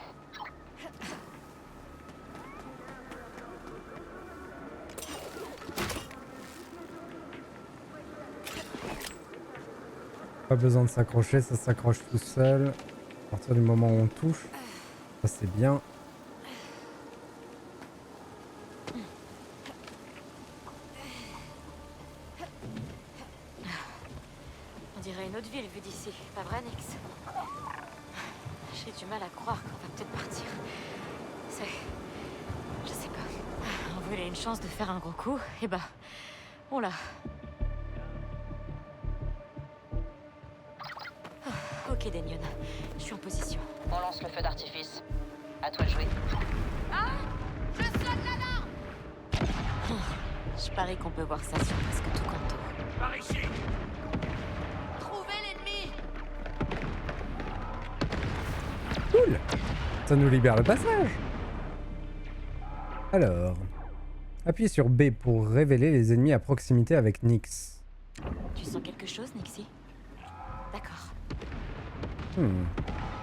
Pas besoin de s'accrocher, ça s'accroche tout seul. À partir du moment où on touche, ça c'est bien. On dirait une autre ville vue d'ici, pas vrai, Nyx? J'ai du mal à croire qu'on va peut-être partir. C'est... Je sais pas. On voulait une chance de faire un gros coup, et bah... on l'a. Ok, Denion. Je suis en position. On lance le feu d'artifice. À toi de jouer. Je parie qu'on peut voir ça sur presque tout Kanto. Par ici. Trouvez l'ennemi! Cool. Ça nous libère le passage. Alors, appuyez sur B pour révéler les ennemis à proximité avec Nyx. Tu sens quelque chose, Nyxi? D'accord.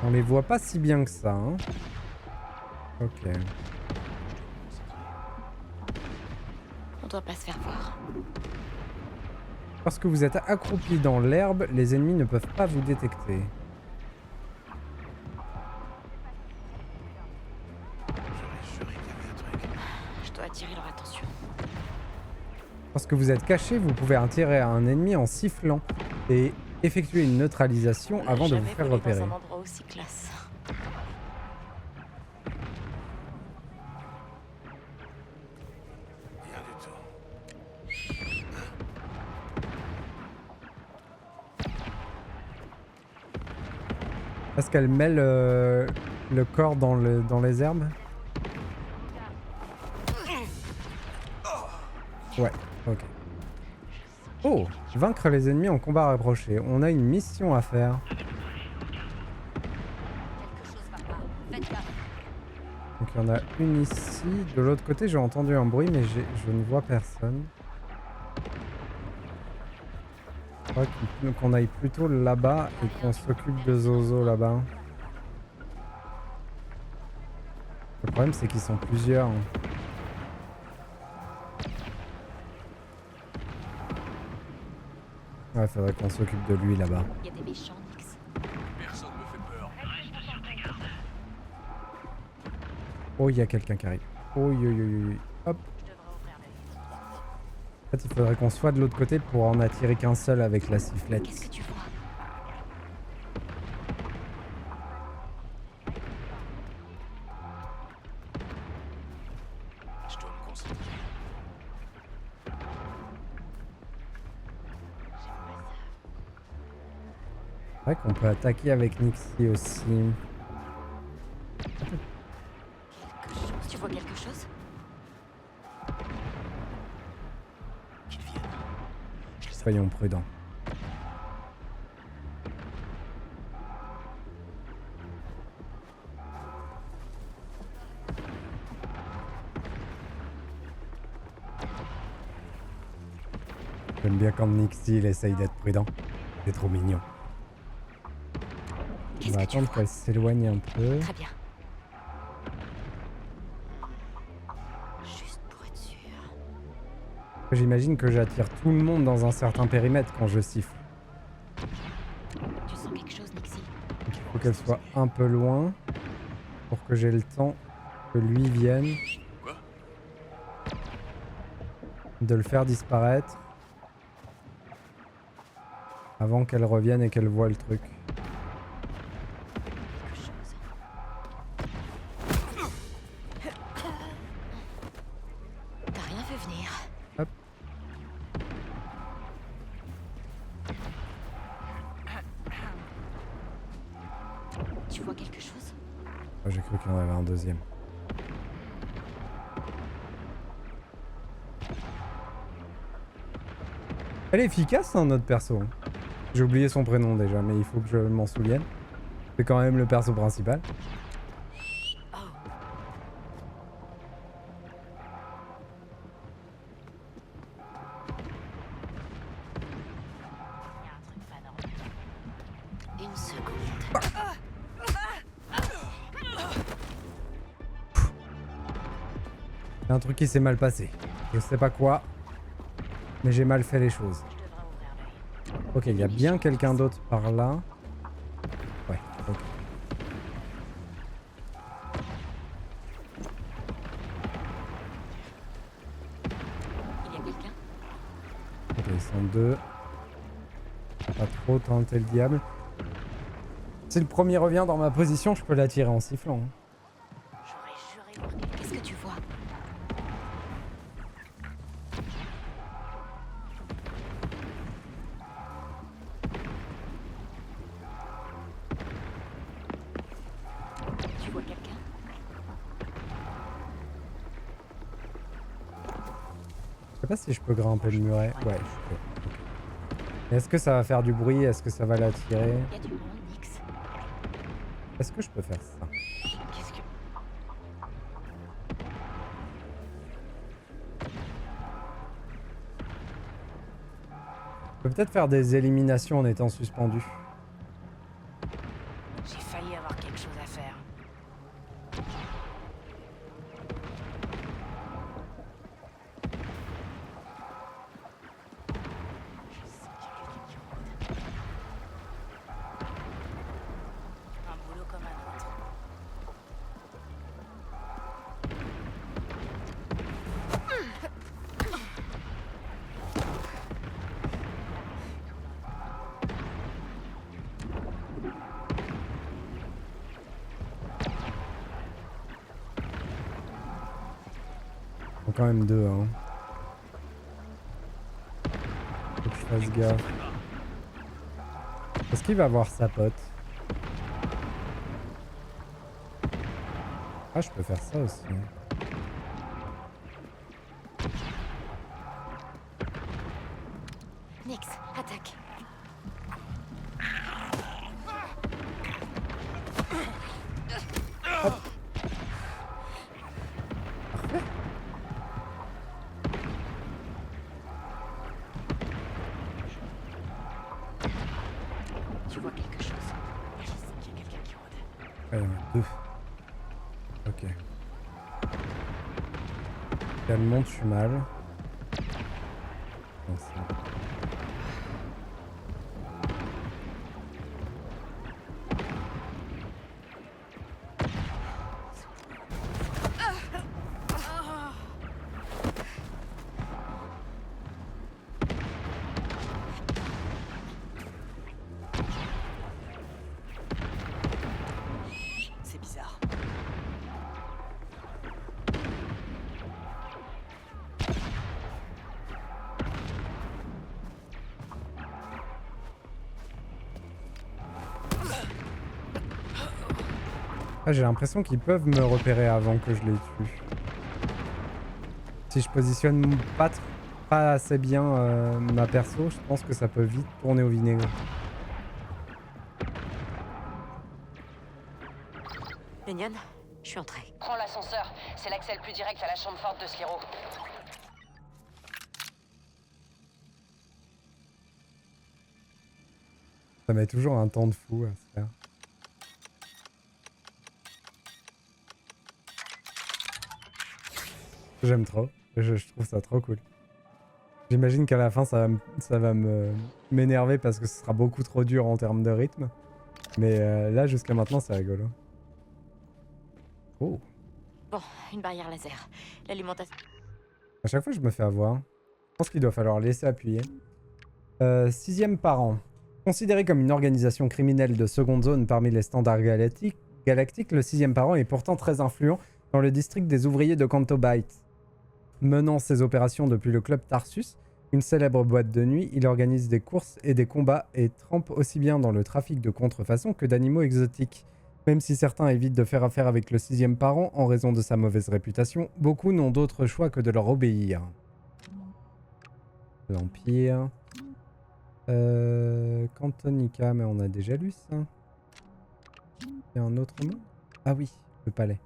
On les voit pas si bien que ça. Hein. Ok. On doit pas se faire voir. Lorsque vous êtes accroupi dans l'herbe, les ennemis ne peuvent pas vous détecter. Je dois attirer leur attention. Lorsque vous êtes caché, vous pouvez attirer un ennemi en sifflant et effectuer une neutralisation avant de vous faire repérer. Dans un endroit aussi classe. Rien du tout. Parce qu'elle mêle le corps dans les herbes. Ouais, ok. Oh, vaincre les ennemis en combat rapproché. On a une mission à faire. Donc il y en a une ici. De l'autre côté, j'ai entendu un bruit, mais je ne vois personne. Je crois qu'on aille plutôt là-bas et qu'on s'occupe de Zozo là-bas. Le problème, c'est qu'ils sont plusieurs. Ouais, faudrait qu'on s'occupe de lui là-bas. Il y a des méchants, Nyx. Personne me fait peur. Oh, il y a quelqu'un qui arrive. Oh, hop. En fait, il faudrait qu'on soit de l'autre côté pour en attirer qu'un seul avec la sifflette. Qu'est-ce que tu vois? Je dois me concentrer. C'est vrai qu'on peut attaquer avec Nixie aussi. Tu vois quelque chose? Qu'ils viennent. Je les Soyons prudents. J'aime bien quand Nixie il essaye d'être prudent. C'est trop mignon. On va attendre qu'elle s'éloigne un peu. Très bien. Juste pour être sûr. J'imagine que j'attire tout le monde dans un certain périmètre quand je siffle. Tu sens quelque chose, Nixie? Donc il faut qu'elle soit un peu loin pour que j'ai le temps que lui vienne de le faire disparaître avant qu'elle revienne et qu'elle voie le truc. Quelque chose. T'as rien vu venir. Hop. Tu vois quelque chose? Ah, j'ai cru qu'il y en avait un deuxième. Elle est efficace, hein, notre perso. J'ai oublié son prénom déjà, mais il faut que je m'en souvienne. C'est quand même le perso principal. Une seconde. Il y a un truc qui s'est mal passé. Je sais pas quoi, mais j'ai mal fait les choses. Ok, il y a bien quelqu'un d'autre par là. Ouais, ok. Il y a quelqu'un? Ok, ils sont deux. Pas trop tenter le diable. Si le premier revient dans ma position, je peux l'attirer en sifflant. Hein. J'aurais juré voir quelqu'un. Qu'est-ce que tu vois? Tu vois quelqu'un? Je sais pas si je peux grimper le muret. Ouais, je peux. Est-ce que ça va faire du bruit? Est-ce que ça va l'attirer? Il y a du monde, Nix. Est-ce que je peux faire ça? Qu'est-ce que... Je peux peut-être faire des éliminations en étant suspendu. J'ai failli avoir quelque chose à faire. Je sens qu'il y a quelqu'un qui rôde. Un boulot comme un autre. Faut quand même deux, hein. Faut que je fasse gaffe. Est-ce qu'il va voir sa pote? Ah, je peux faire ça aussi. Nix, attaque. Tu vois quelque chose? Je sens qu'il y a quelqu'un qui rôde. Ah, il y en a deux. Ok. Si elle monte, je suis mal. Non, c'est bon. Ah, j'ai l'impression qu'ils peuvent me repérer avant que je les tue. Si je positionne pas assez bien ma perso, je pense que ça peut vite tourner au vinaigre. Lénion, je suis entrée. Prends l'ascenseur. C'est l'accès le plus direct à la chambre forte de Sliro. Ça met toujours un temps de fou à se faire. J'aime trop. Je trouve ça trop cool. J'imagine qu'à la fin, ça va m'énerver parce que ce sera beaucoup trop dur en termes de rythme. Mais là, jusqu'à maintenant, c'est rigolo. Oh. Bon, une barrière laser. L'alimentation... À chaque fois, je me fais avoir. Je pense qu'il doit falloir laisser appuyer. 6e parent. Considéré comme une organisation criminelle de seconde zone parmi les standards galactiques, le 6e parent est pourtant très influent dans le district des ouvriers de Canto Bight. Menant ses opérations depuis le club Tarsus, une célèbre boîte de nuit, il organise des courses et des combats et trempe aussi bien dans le trafic de contrefaçon que d'animaux exotiques. Même si certains évitent de faire affaire avec le 6e parent en raison de sa mauvaise réputation, beaucoup n'ont d'autre choix que de leur obéir. L'Empire... Cantonica, mais on a déjà lu ça. Il y a un autre mot? Ah oui, le palais.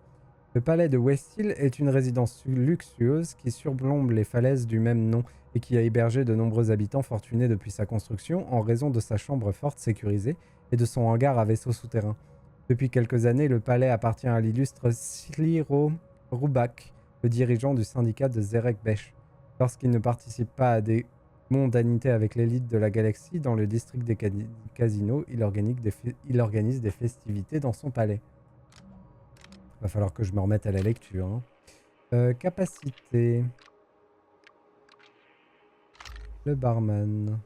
Le palais de Westhill est une résidence luxueuse qui surplombe les falaises du même nom et qui a hébergé de nombreux habitants fortunés depuis sa construction en raison de sa chambre forte sécurisée et de son hangar à vaisseaux souterrains. Depuis quelques années, le palais appartient à l'illustre Sliro Rubak, le dirigeant du syndicat de Zerek Besh. Lorsqu'il ne participe pas à des mondanité avec l'élite de la galaxie dans le district des casinos, il organise des festivités dans son palais. Va falloir que je me remette à la lecture. Hein. Capacité. Le barman.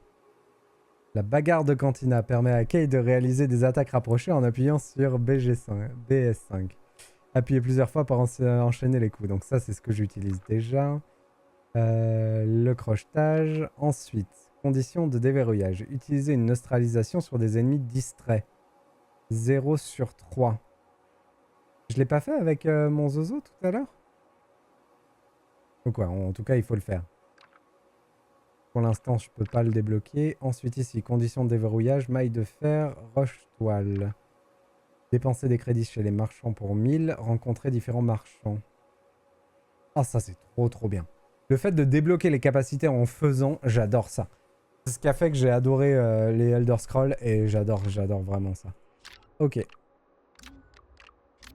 La bagarre de Cantina permet à Kay de réaliser des attaques rapprochées en appuyant sur BS5. Appuyez plusieurs fois pour enchaîner les coups. Donc ça, c'est ce que j'utilise déjà. Le crochetage. Ensuite, condition de déverrouillage. Utiliser une neutralisation sur des ennemis distraits. 0 sur 3. Je l'ai pas fait avec mon Zozo tout à l'heure? Ou quoi? En tout cas, il faut le faire. Pour l'instant, je peux pas le débloquer. Ensuite, ici, condition de déverrouillage. Maille de fer, roche-toile. Dépenser des crédits chez les marchands pour 1000. Rencontrer différents marchands. Ah, ça, c'est trop bien. Le fait de débloquer les capacités en faisant, j'adore ça. C'est ce qui a fait que j'ai adoré les Elder Scrolls et j'adore vraiment ça. Ok.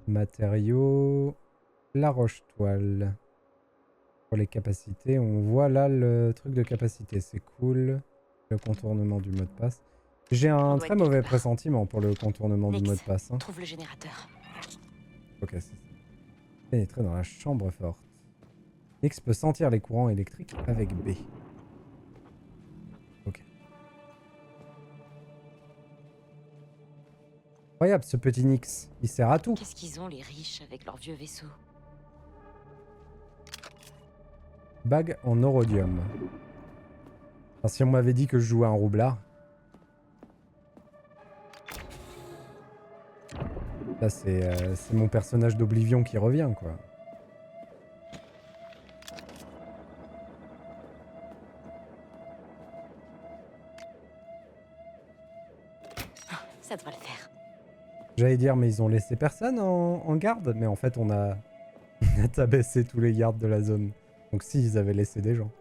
Matériaux. La roche-toile. Pour les capacités, on voit là le truc de capacité, c'est cool. Le contournement du mot de passe. J'ai un très mauvais pressentiment pour le contournement du mot de passe. Hein. Trouve le générateur. Ok, c'est ça. Pénétrer dans la chambre forte. X peut sentir les courants électriques avec B. Ok. Incroyable ce petit Nyx, il sert à tout. Qu'est-ce qu'ils ont les riches avec leurs vieux vaisseaux? Bague en neurodium. Enfin, si on m'avait dit que je jouais un roublard. Là c'est mon personnage d'Oblivion qui revient quoi. Ça devrait le faire. J'allais dire mais ils ont laissé personne en garde, mais en fait on a tabassé tous les gardes de la zone. Donc si, ils avaient laissé des gens.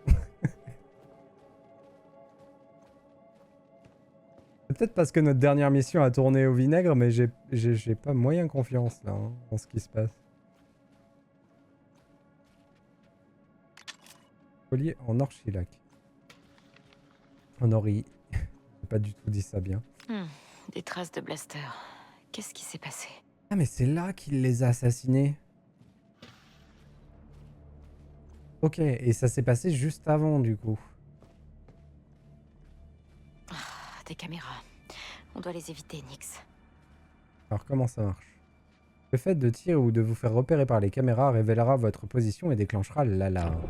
C'est peut-être parce que notre dernière mission a tourné au vinaigre, mais j'ai pas moyen confiance là, hein, en ce qui se passe. Collier en orchilac. En ori. J'ai pas du tout dit ça bien. Des traces de blaster. Qu'est-ce qui s'est passé? Ah mais c'est là qu'il les a assassinés. Ok, et ça s'est passé juste avant du coup. Des caméras. On doit les éviter, Nyx. Alors comment ça marche? Le fait de tirer ou de vous faire repérer par les caméras révélera votre position et déclenchera l'alarme.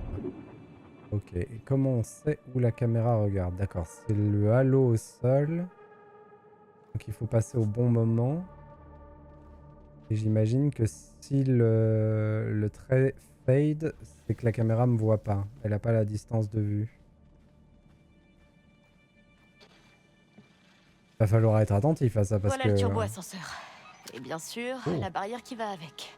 Ok, et comment on sait où la caméra regarde? D'accord, c'est le halo au sol. Donc il faut passer au bon moment. Et j'imagine que si le trait fade, c'est que la caméra me voit pas. Elle a pas la distance de vue. Va falloir être attentif à ça parce Voilà le que... turbo-ascenseur. Et bien sûr, Oh. la barrière qui va avec.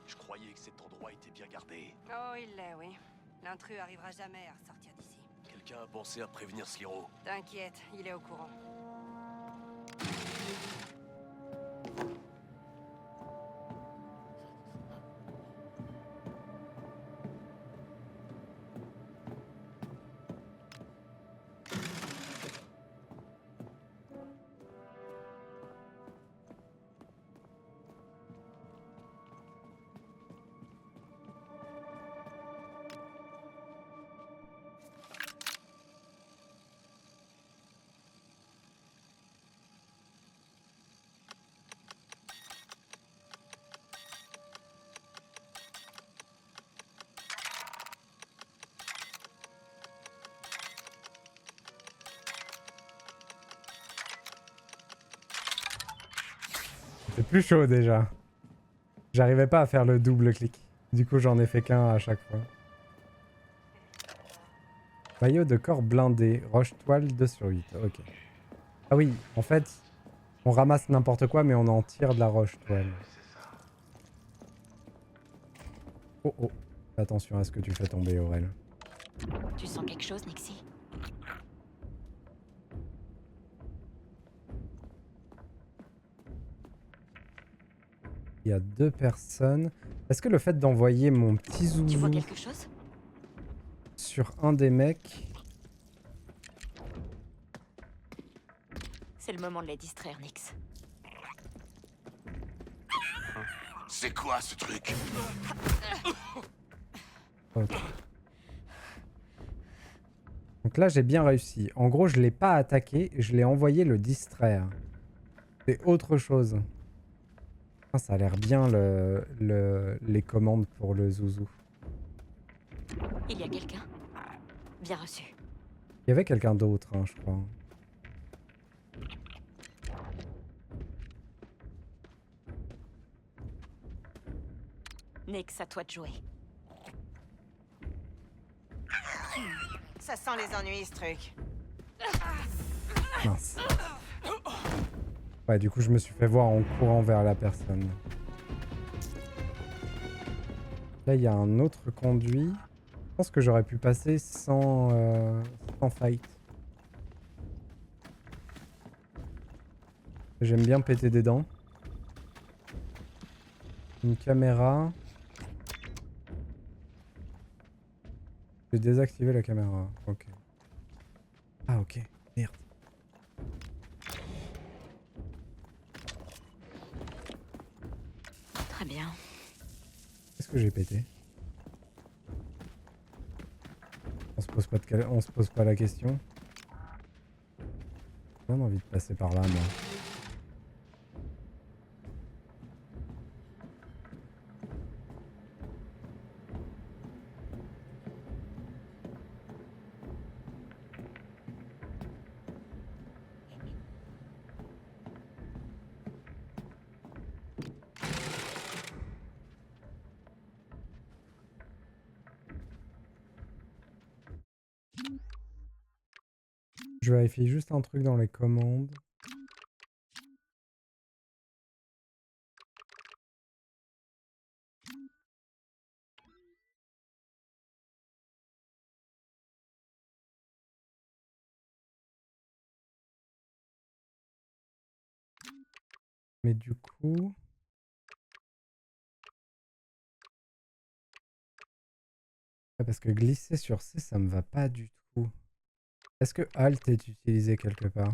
Je croyais que cet endroit était bien gardé. Oh, il l'est, oui. L'intrus arrivera jamais à ressortir d'ici. Quelqu'un a pensé à prévenir Sliro. T'inquiète, il est au courant. C'est plus chaud déjà. J'arrivais pas à faire le double clic. Du coup, j'en ai fait qu'un à chaque fois. Maillot de corps blindé. Roche toile 2 sur 8. Ok. Ah oui, en fait, on ramasse n'importe quoi, mais on en tire de la roche toile. Oh oh. Fais attention à ce que tu fais tomber, Aurel. Tu sens quelque chose, Nixie? Il y a 2 personnes. Est-ce que le fait d'envoyer mon petit Tu vois zouzou quelque chose? sur un des mecs... C'est le moment de les distraire, Nix. C'est quoi ce truc? Ok. Donc là, j'ai bien réussi. En gros, je l'ai pas attaqué, je l'ai envoyé le distraire. C'est autre chose. Ah, ça a l'air bien les commandes pour le zouzou. Il y a quelqu'un? Bien reçu. Il y avait quelqu'un d'autre, hein, je crois. Nix, à toi de jouer. Ça sent les ennuis, ce truc. Mince. Ouais, du coup, je me suis fait voir en courant vers la personne. Là, il y a un autre conduit. Je pense que j'aurais pu passer sans fight. J'aime bien péter des dents. Une caméra. J'ai désactivé la caméra. Ok. Ah, ok. Merde. Très bien. Qu'est-ce que j'ai pété? On se pose pas la question. J'ai envie de passer par là, moi. Je vérifie juste un truc dans les commandes. Mais du coup... Ouais, parce que glisser sur C, ça me va pas du tout. Est-ce que Alt est utilisé quelque part?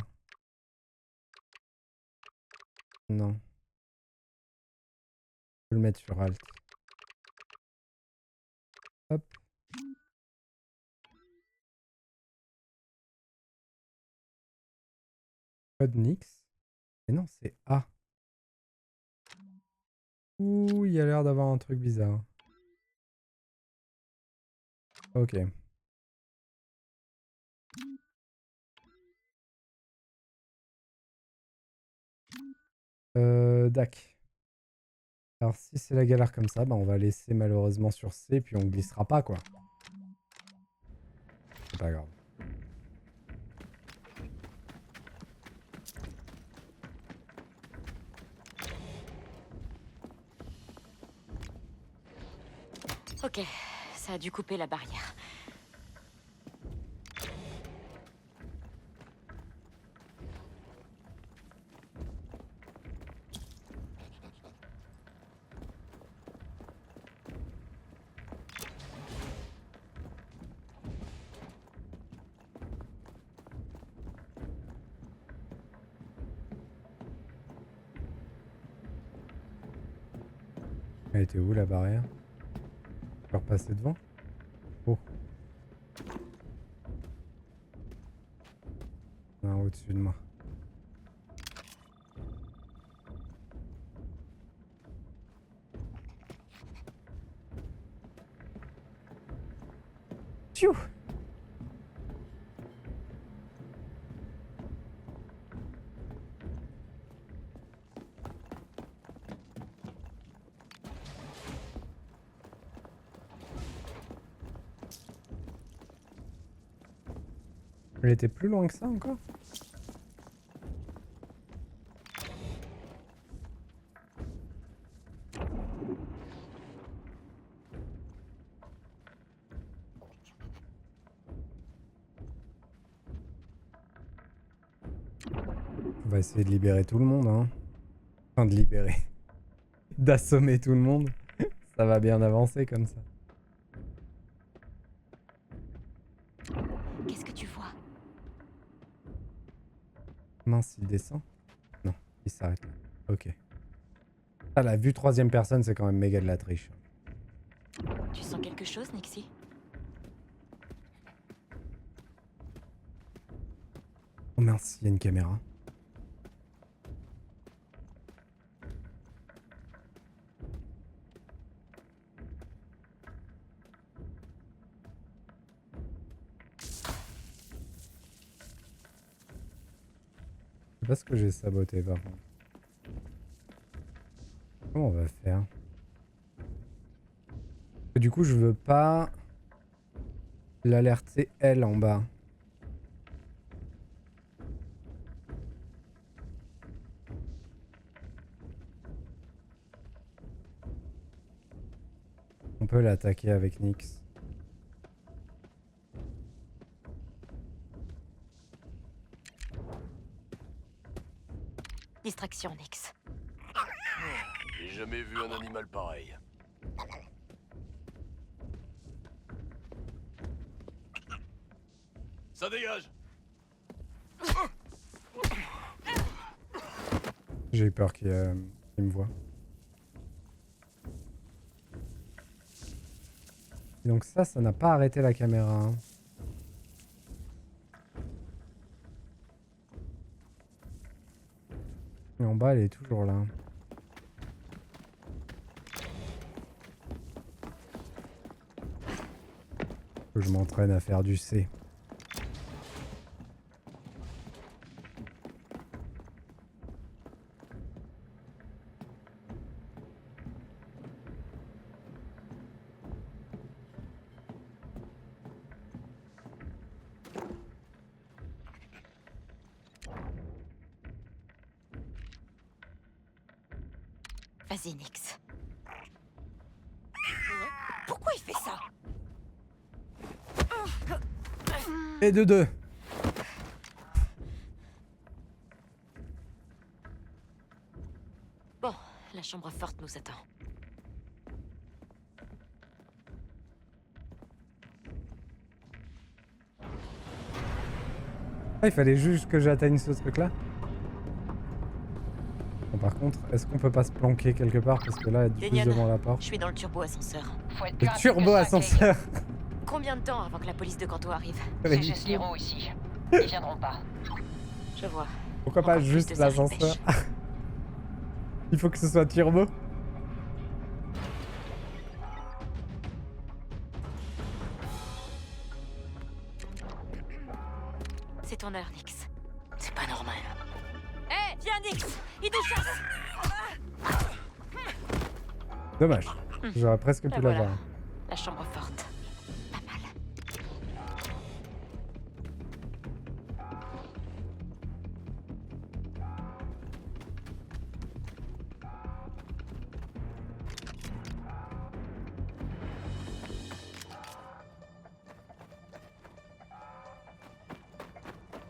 Non. Je vais le mettre sur Alt. Hop. Code Nix. Et non, c'est A. Ouh, il y a l'air d'avoir un truc bizarre. Ok. DAC. Alors si c'est la galère comme ça, bah on va laisser malheureusement sur C, puis on glissera pas quoi. C'est pas grave. Ok, ça a dû couper la barrière. Elle était où la barrière? Je peux repasser devant? Oh. Non, au-dessus de moi. Tchou! Elle était plus loin que ça encore? On va essayer de libérer tout le monde, hein. Enfin, de libérer. D'assommer tout le monde. Ça va bien avancer comme ça. Qu'est-ce que tu vois? Mince, il descend? Non, il s'arrête là. Ok. Ah, la vue troisième personne, c'est quand même méga de la triche. Tu sens quelque chose, Nixie? Oh mince, il y a une caméra. Je sais pas ce que j'ai saboté par contre. Comment on va faire? Du coup, je veux pas l'alerter elle en bas. On peut l'attaquer avec Nyx. Distraction, Nyx. J'ai jamais vu un animal pareil. Ça dégage! J'ai eu peur qu'il me voie. Et donc ça n'a pas arrêté la caméra. Hein. Et en bas, elle est toujours là. Faut que je m'entraîne à faire du C. Vas-y, Nyx. Pourquoi il fait ça? Et de deux. Bon, la chambre forte nous attend. Ah, il fallait juste que j'atteigne ce truc-là. Bon, par contre, est-ce qu'on peut pas se planquer quelque part parce que là, elle diffuse devant la porte. Je suis dans le turbo-ascenseur. Le turbo-ascenseur. Combien de temps avant que la police de Kanto arrive? C'est chez Sliro ici. Ils viendront pas. Je vois. Pourquoi pas Encore plus juste de l'ascenseur? Zarek Il faut que ce soit turbo. C'est ton heure, Nyx. C'est pas normal. Hé, viens, Nyx! Il te chasse! Dommage. J'aurais presque pu Voilà, l'avoir. la chambre forte. Pas mal.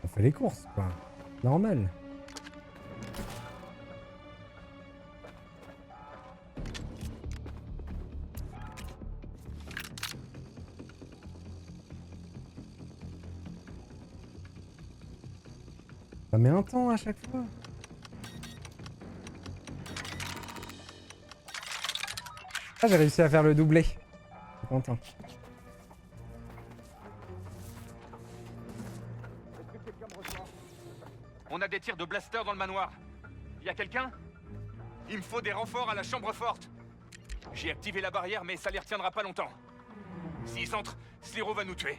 On fait les courses, quoi. Normal. Ça met un temps à chaque fois. Ah, j'ai réussi à faire le doublé. Je suis content. On a des tirs de blaster dans le manoir. Y a quelqu'un? Il me faut des renforts à la chambre forte. J'ai activé la barrière, mais ça les retiendra pas longtemps. S'ils entrent, Sliro va nous tuer.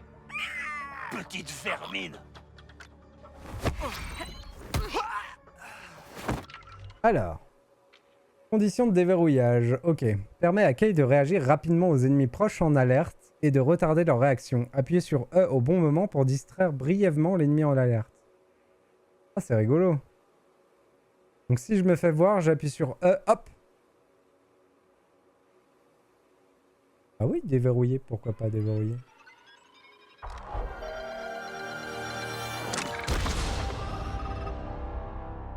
Petite vermine. Alors. Conditions de déverrouillage. Ok. Permet à Kay de réagir rapidement aux ennemis proches en alerte et de retarder leur réaction. Appuyez sur E au bon moment pour distraire brièvement l'ennemi en alerte. Ah, c'est rigolo. Donc si je me fais voir, j'appuie sur E, hop. Ah oui, déverrouiller, pourquoi pas déverrouiller?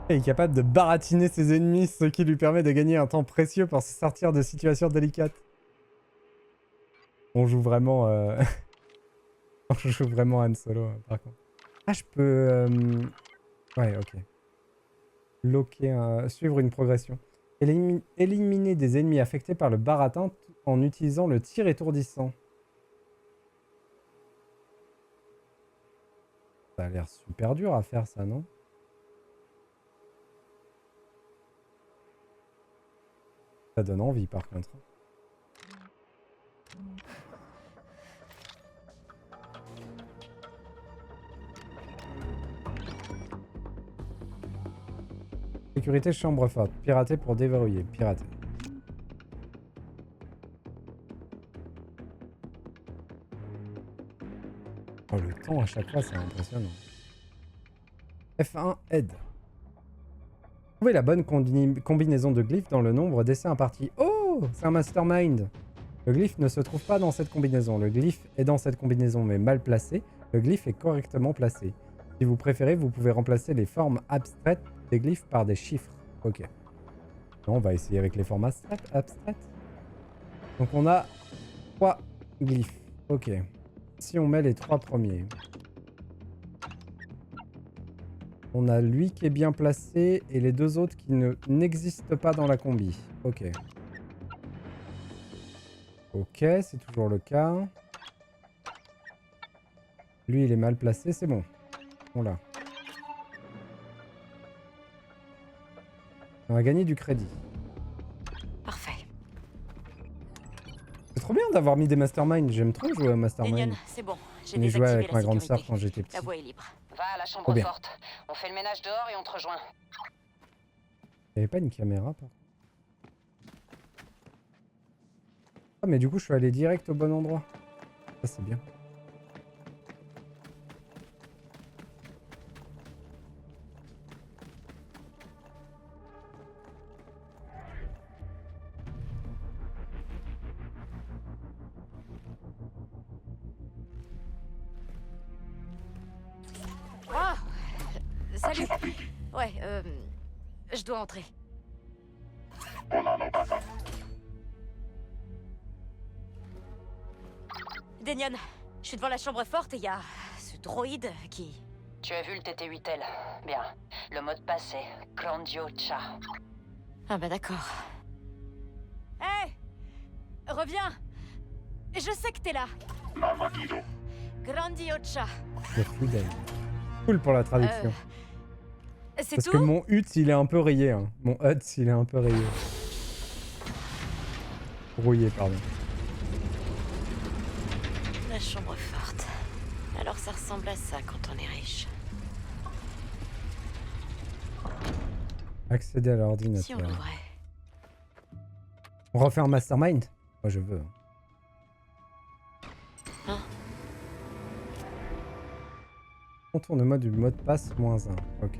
Il est capable de baratiner ses ennemis, ce qui lui permet de gagner un temps précieux pour se sortir de situations délicates. On joue vraiment... On joue vraiment Han Solo, par contre. Ah, je peux... Ouais, ok. Loquer, suivre une progression. Éliminer des ennemis affectés par le baratin en utilisant le tir étourdissant. Ça a l'air super dur à faire, ça, non? Ça donne envie, par contre. Sécurité chambre forte. Pirater pour déverrouiller. Pirater. Oh, le temps à chaque fois, c'est impressionnant. F1 aide. Trouvez la bonne combinaison de glyphes dans le nombre d'essais impartis. Oh, c'est un mastermind. Le glyphe ne se trouve pas dans cette combinaison. Le glyphe est dans cette combinaison mais mal placé. Le glyphe est correctement placé. Si vous préférez, vous pouvez remplacer les formes abstraites des glyphes par des chiffres. Ok. Non, on va essayer avec les formes abstraites. Donc on a 3 glyphes. Ok. Si on met les 3 premiers. On a lui qui est bien placé et les 2 autres qui n'existent pas dans la combi. Ok. Ok, c'est toujours le cas. Lui, il est mal placé, c'est bon. On l'a. On a gagné du crédit. Parfait. C'est trop bien d'avoir mis des masterminds. J'aime trop jouer au mastermind. Daniel, c'est bon. J'ai J'ai joué désactivé avec la ma grande sécurité. sœur quand j'étais petit. La voie est libre. Va à la chambre Trop bien. forte. On fait le ménage dehors et on te rejoint. Il n'y avait pas une caméra, par contre. Ah, mais du coup, je suis allé direct au bon endroit. Ça, c'est bien. Ah, salut. Ouais, je dois entrer. Denion, je suis devant la chambre forte et il y a ce droïde qui... Tu as vu le TT-8L? Bien. Le mot de passe est Grandiocha. Ah bah d'accord. Hé, reviens. Je sais que t'es là. Grandiocha. C'est fidèle. Cool pour la traduction. C'est Parce tout que mon HUT, il est un peu rayé. Hein. Mon HUT, il est un peu rayé. Rouillé, pardon. La chambre forte. Alors ça ressemble à ça quand on est riche. Accéder à Si on l'ordinateur. l'ouvrait. On refait un mastermind? Moi je veux. Hein? Contournement du mot de passe -1. Ok.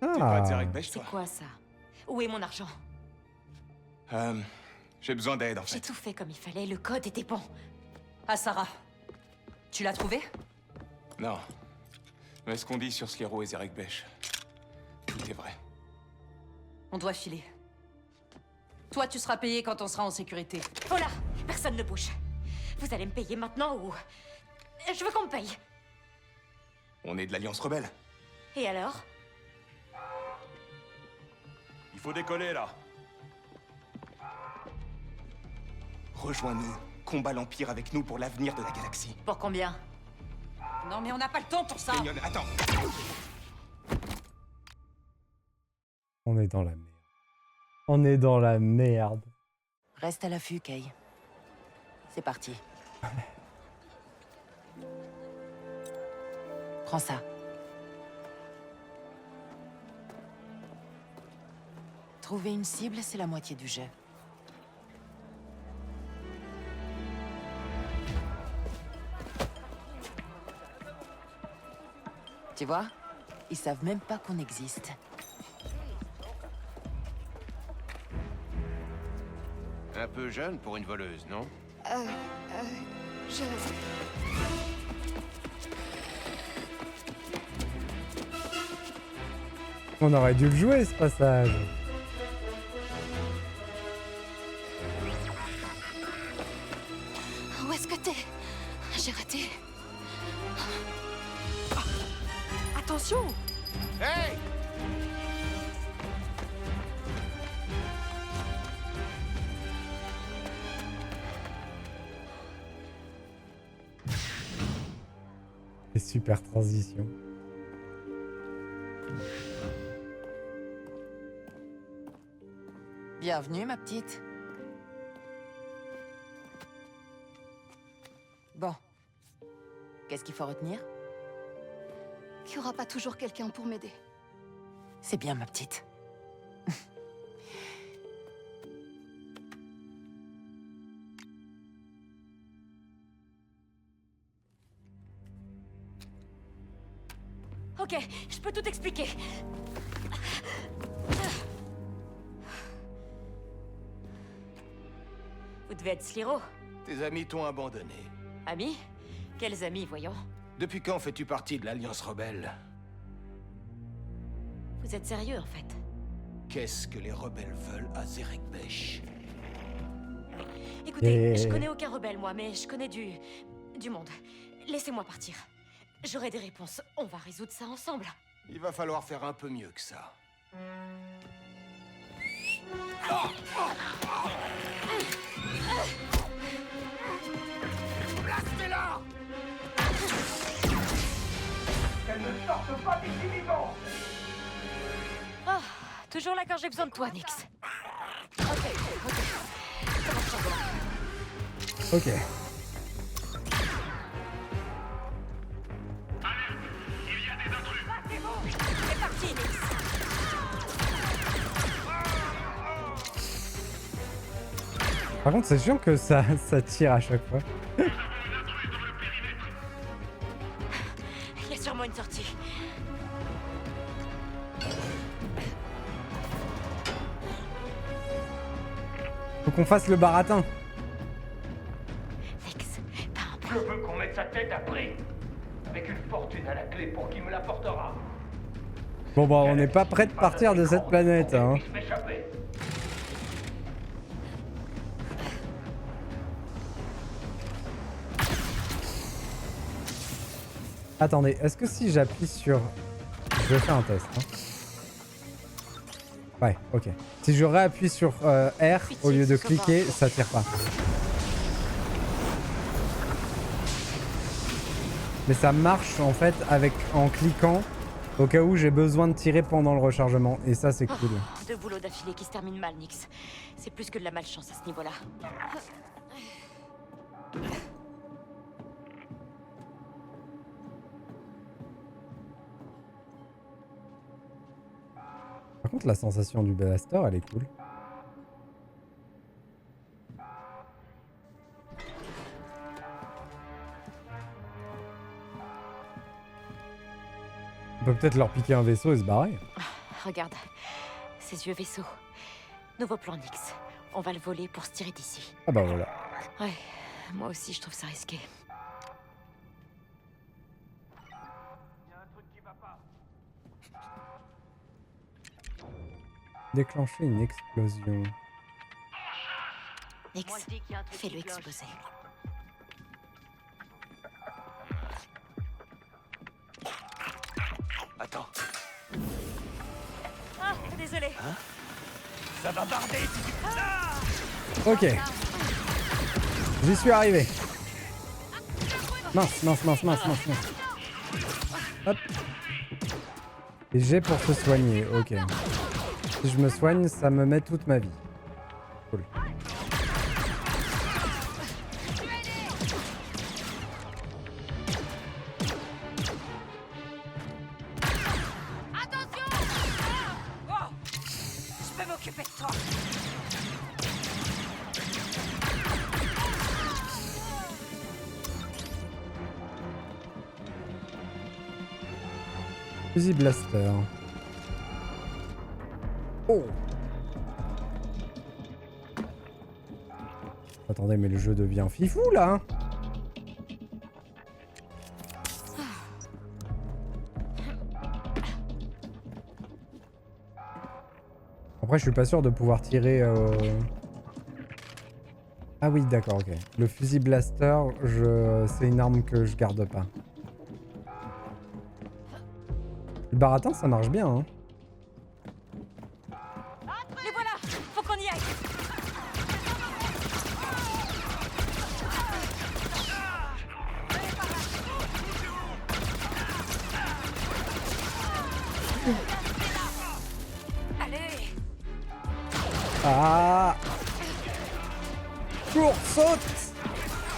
Tu dois être Zerek Besh, C'est toi? quoi ça? Où est mon argent? J'ai besoin d'aide, en J'ai fait. tout fait comme il fallait, le code était bon. Ah, Sarah. Tu l'as trouvé? Non. Mais ce qu'on dit sur Sliro et Zerek Besh, tout est vrai. On doit filer. Toi, tu seras payé quand on sera en sécurité. Oh là! Personne ne bouge. Vous allez me payer maintenant ou... Je veux qu'on me paye. On est de l'Alliance Rebelle. Et alors? Il faut décoller, là. Rejoins-nous. Combat l'Empire avec nous pour l'avenir de la galaxie. Pour combien? Non, mais on n'a pas le temps pour ça. Kenyon, attends. On est dans la merde. On est dans la merde. Reste à l'affût, Kay. C'est parti. Prends ça. Trouver une cible, c'est la moitié du jeu. Tu vois? Ils savent même pas qu'on existe. Un peu jeune pour une voleuse, non? Je... On aurait dû le jouer ce passage. Où est-ce que t'es? J'ai raté. Attention! Hey! Et super transition. Bienvenue, ma petite. Bon. Qu'est-ce qu'il faut retenir? Qu'il n'y aura pas toujours quelqu'un pour m'aider. C'est bien, ma petite. Ok, je peux tout expliquer. Vous devez être Sliro. Tes amis t'ont abandonné. Amis? Quels amis, voyons? Depuis quand fais-tu partie de l'Alliance Rebelle? Vous êtes sérieux, en fait? Qu'est-ce que les rebelles veulent à Zerek Besh? Écoutez, je connais aucun rebelle, moi, mais je connais du monde. Laissez-moi partir. J'aurai des réponses. On va résoudre ça ensemble. Il va falloir faire un peu mieux que ça. Blastez-la! Qu'elle ne sorte pas d'ici vivant! Ah, toujours là quand j'ai besoin de toi, Nyx. Ok. Ça va sortir de là. Ok. C'est parti, Nyx. Par contre, c'est chiant que ça tire à chaque fois. Il y a sûrement une sortie. Faut qu'on fasse le baratin. Nyx, pas un Je veux qu'on mette sa tête à prix. Avec une fortune à la clé pour qui me l'apportera. Bon bah on n'est pas prêt de partir de cette planète hein. M'échapper. Attendez, est-ce que si j'appuie sur... Je vais faire un test. Hein. Ouais, ok. Si je réappuie sur R au lieu de cliquer, ça tire pas. Mais ça marche en fait en cliquant au cas où j'ai besoin de tirer pendant le rechargement. Et ça c'est cool. Deux boulots d'affilée qui se terminent mal, Nyx. C'est plus que de la malchance à ce niveau-là. Par contre, la sensation du blaster, elle est cool. On peut peut-être leur piquer un vaisseau et se barrer. Regarde, ces yeux vaisseaux. Nouveau plan Nyx. On va le voler pour se tirer d'ici. Ah bah voilà. Ouais, moi aussi je trouve ça risqué. Déclencher une explosion. Nyx, fais-le exploser. Attends. Ah, désolé. Hein? Ça va barder si tu... Ah! Ok. J'y suis arrivé. Mince, mince, mince, mince, mince, mince. Hop. Et j'ai pour se soigner, ok. Si je me soigne, ça me met toute ma vie. Cool. Je peux m'occuper de toi. Fusil blaster. Oh. Attendez, mais le jeu devient fifou là, hein. Après, je suis pas sûr de pouvoir tirer. Ah oui, d'accord, ok. Le fusil blaster, c'est une arme que je garde pas. Le baratin, ça marche bien, hein. Les voilà. Faut qu'on y aille. Allez. Ah! Cours, saute!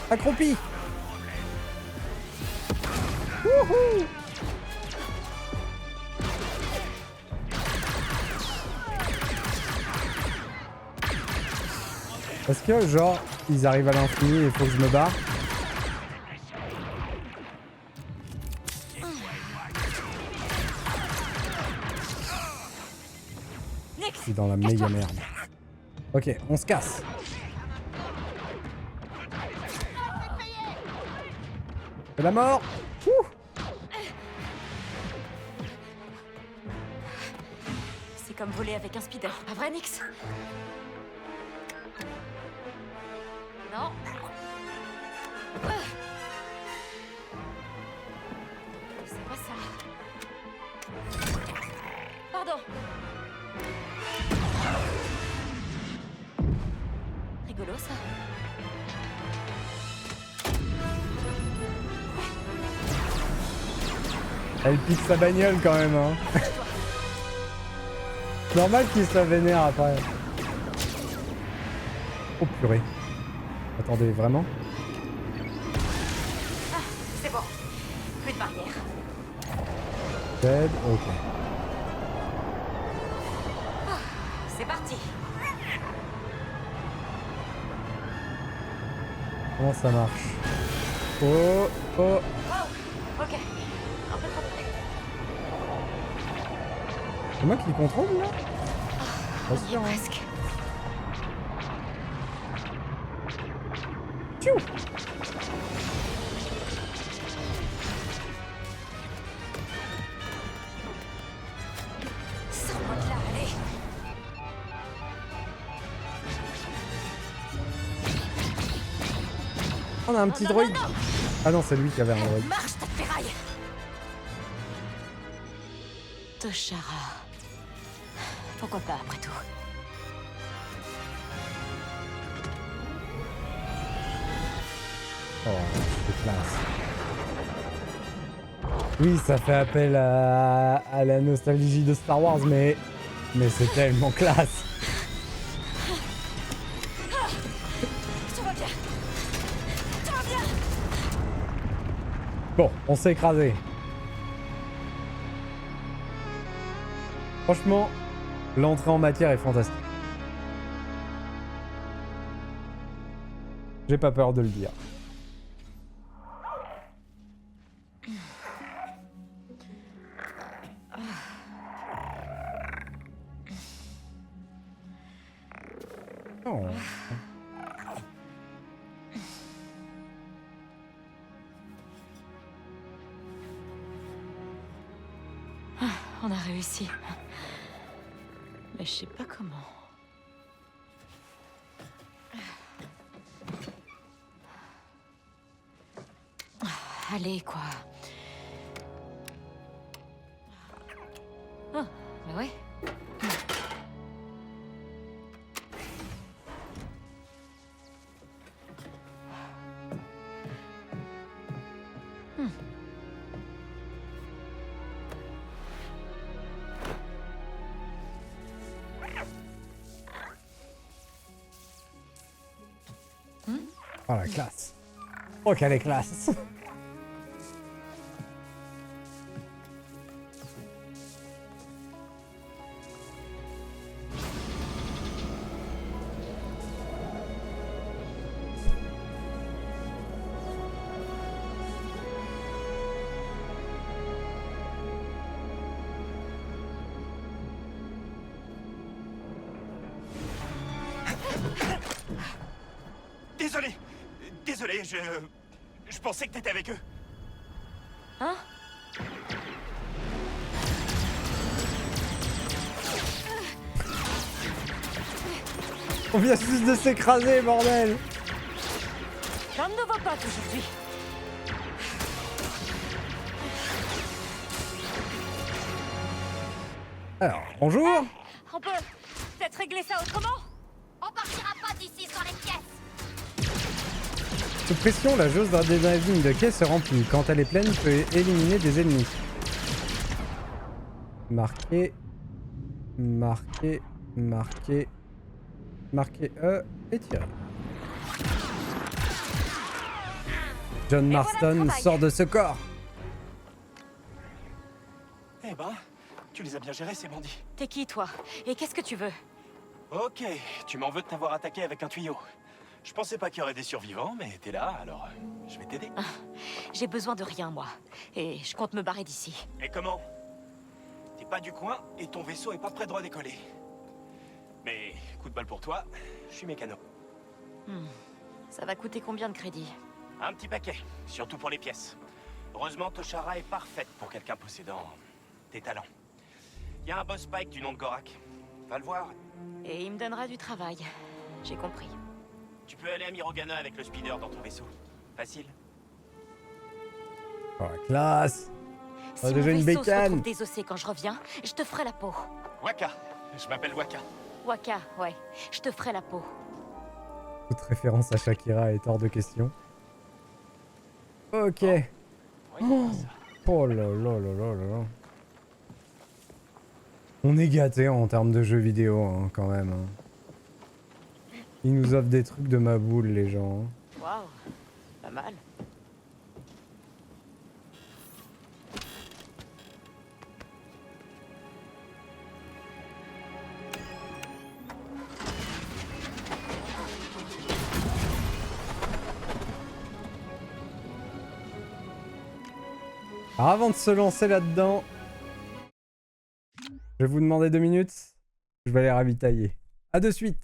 Accroupi! Wouhou! Est-ce que, genre, ils arrivent à l'infini et il faut que je me barre? Je suis dans la méga merde. Ok, on se casse. C'est la mort. Ouh. C'est comme voler avec un speeder, pas vrai, Nyx? Non. C'est quoi ça? Pardon. Rigolo ça. Elle pique sa bagnole quand même, hein. Normal qu'il se la vénère après. Oh purée. Attendez, vraiment? Ah, c'est bon. Plus de barrière. Dead, ok. Ah, c'est parti. Comment ça marche? Oh, oh. Oh, ok. Un peu trop près. C'est moi qui contrôle là? Pas sûr, hein. Presque. Tchou! Sors-moi de là, allez. On a un petit droïde. Ah non, c'est lui qui avait un droïde. Marche, ta ferraille. Toshara. Pourquoi pas, après tout. Oh, c'est classe. Oui, ça fait appel à la nostalgie de Star Wars, mais c'est tellement classe. Tout va bien. Tout va bien. Bon, on s'est écrasé. Franchement, L'entrée en matière est fantastique. J'ai pas peur de le dire. Oh. On a réussi. Mais je sais pas comment. Allez, quoi. Oh, bah ouais. Oh la classe. Oh quelle est classe. Désolé, je pensais que t'étais avec eux. Hein? On vient juste de s'écraser, bordel. Plein de nouveaux potes aujourd'hui. Alors, bonjour. On peut peut-être régler ça autrement? On partira pas d'ici sans les pièces. Sous pression, la jauge d'adrénaline de quai se remplit. Quand elle est pleine, peut éliminer des ennemis. Marquer. Marquer. Marquer. Marquer E et tirer. John Marston sort de ce corps. Eh ben, tu les as bien gérés, ces bandits. T'es qui, toi? Et qu'est-ce que tu veux? Ok, tu m'en veux de t'avoir attaqué avec un tuyau. Je pensais pas qu'il y aurait des survivants, mais t'es là, alors je vais t'aider. J'ai besoin de rien, moi. Et je compte me barrer d'ici. Et comment? T'es pas du coin et ton vaisseau est pas près de redécoller. Mais, coup de balle pour toi, je suis mécano. Ça va coûter combien de crédits? Un petit paquet, surtout pour les pièces. Heureusement, Toshara est parfaite pour quelqu'un possédant des talents. Il y a un boss Pike du nom de Gorak. Va le voir. Et il me donnera du travail. J'ai compris. Tu peux aller à Mirogana avec le speeder dans ton vaisseau. Facile. Oh la classe. Si Oh, mon déjà une vaisseau se bécane. retrouve désossé quand je reviens, je te ferai la peau. Waka. Je m'appelle Waka. Waka, ouais. Je te ferai la peau. Toute référence à Shakira est hors de question. Ok. Oh là là là là là. On est gâtés en termes de jeux vidéo, hein, quand même. Hein. Ils nous offrent des trucs de ma boule, les gens. Hein. Waouh, pas mal. Alors avant de se lancer là-dedans, je vais vous demander 2 minutes. Je vais aller ravitailler. À de suite.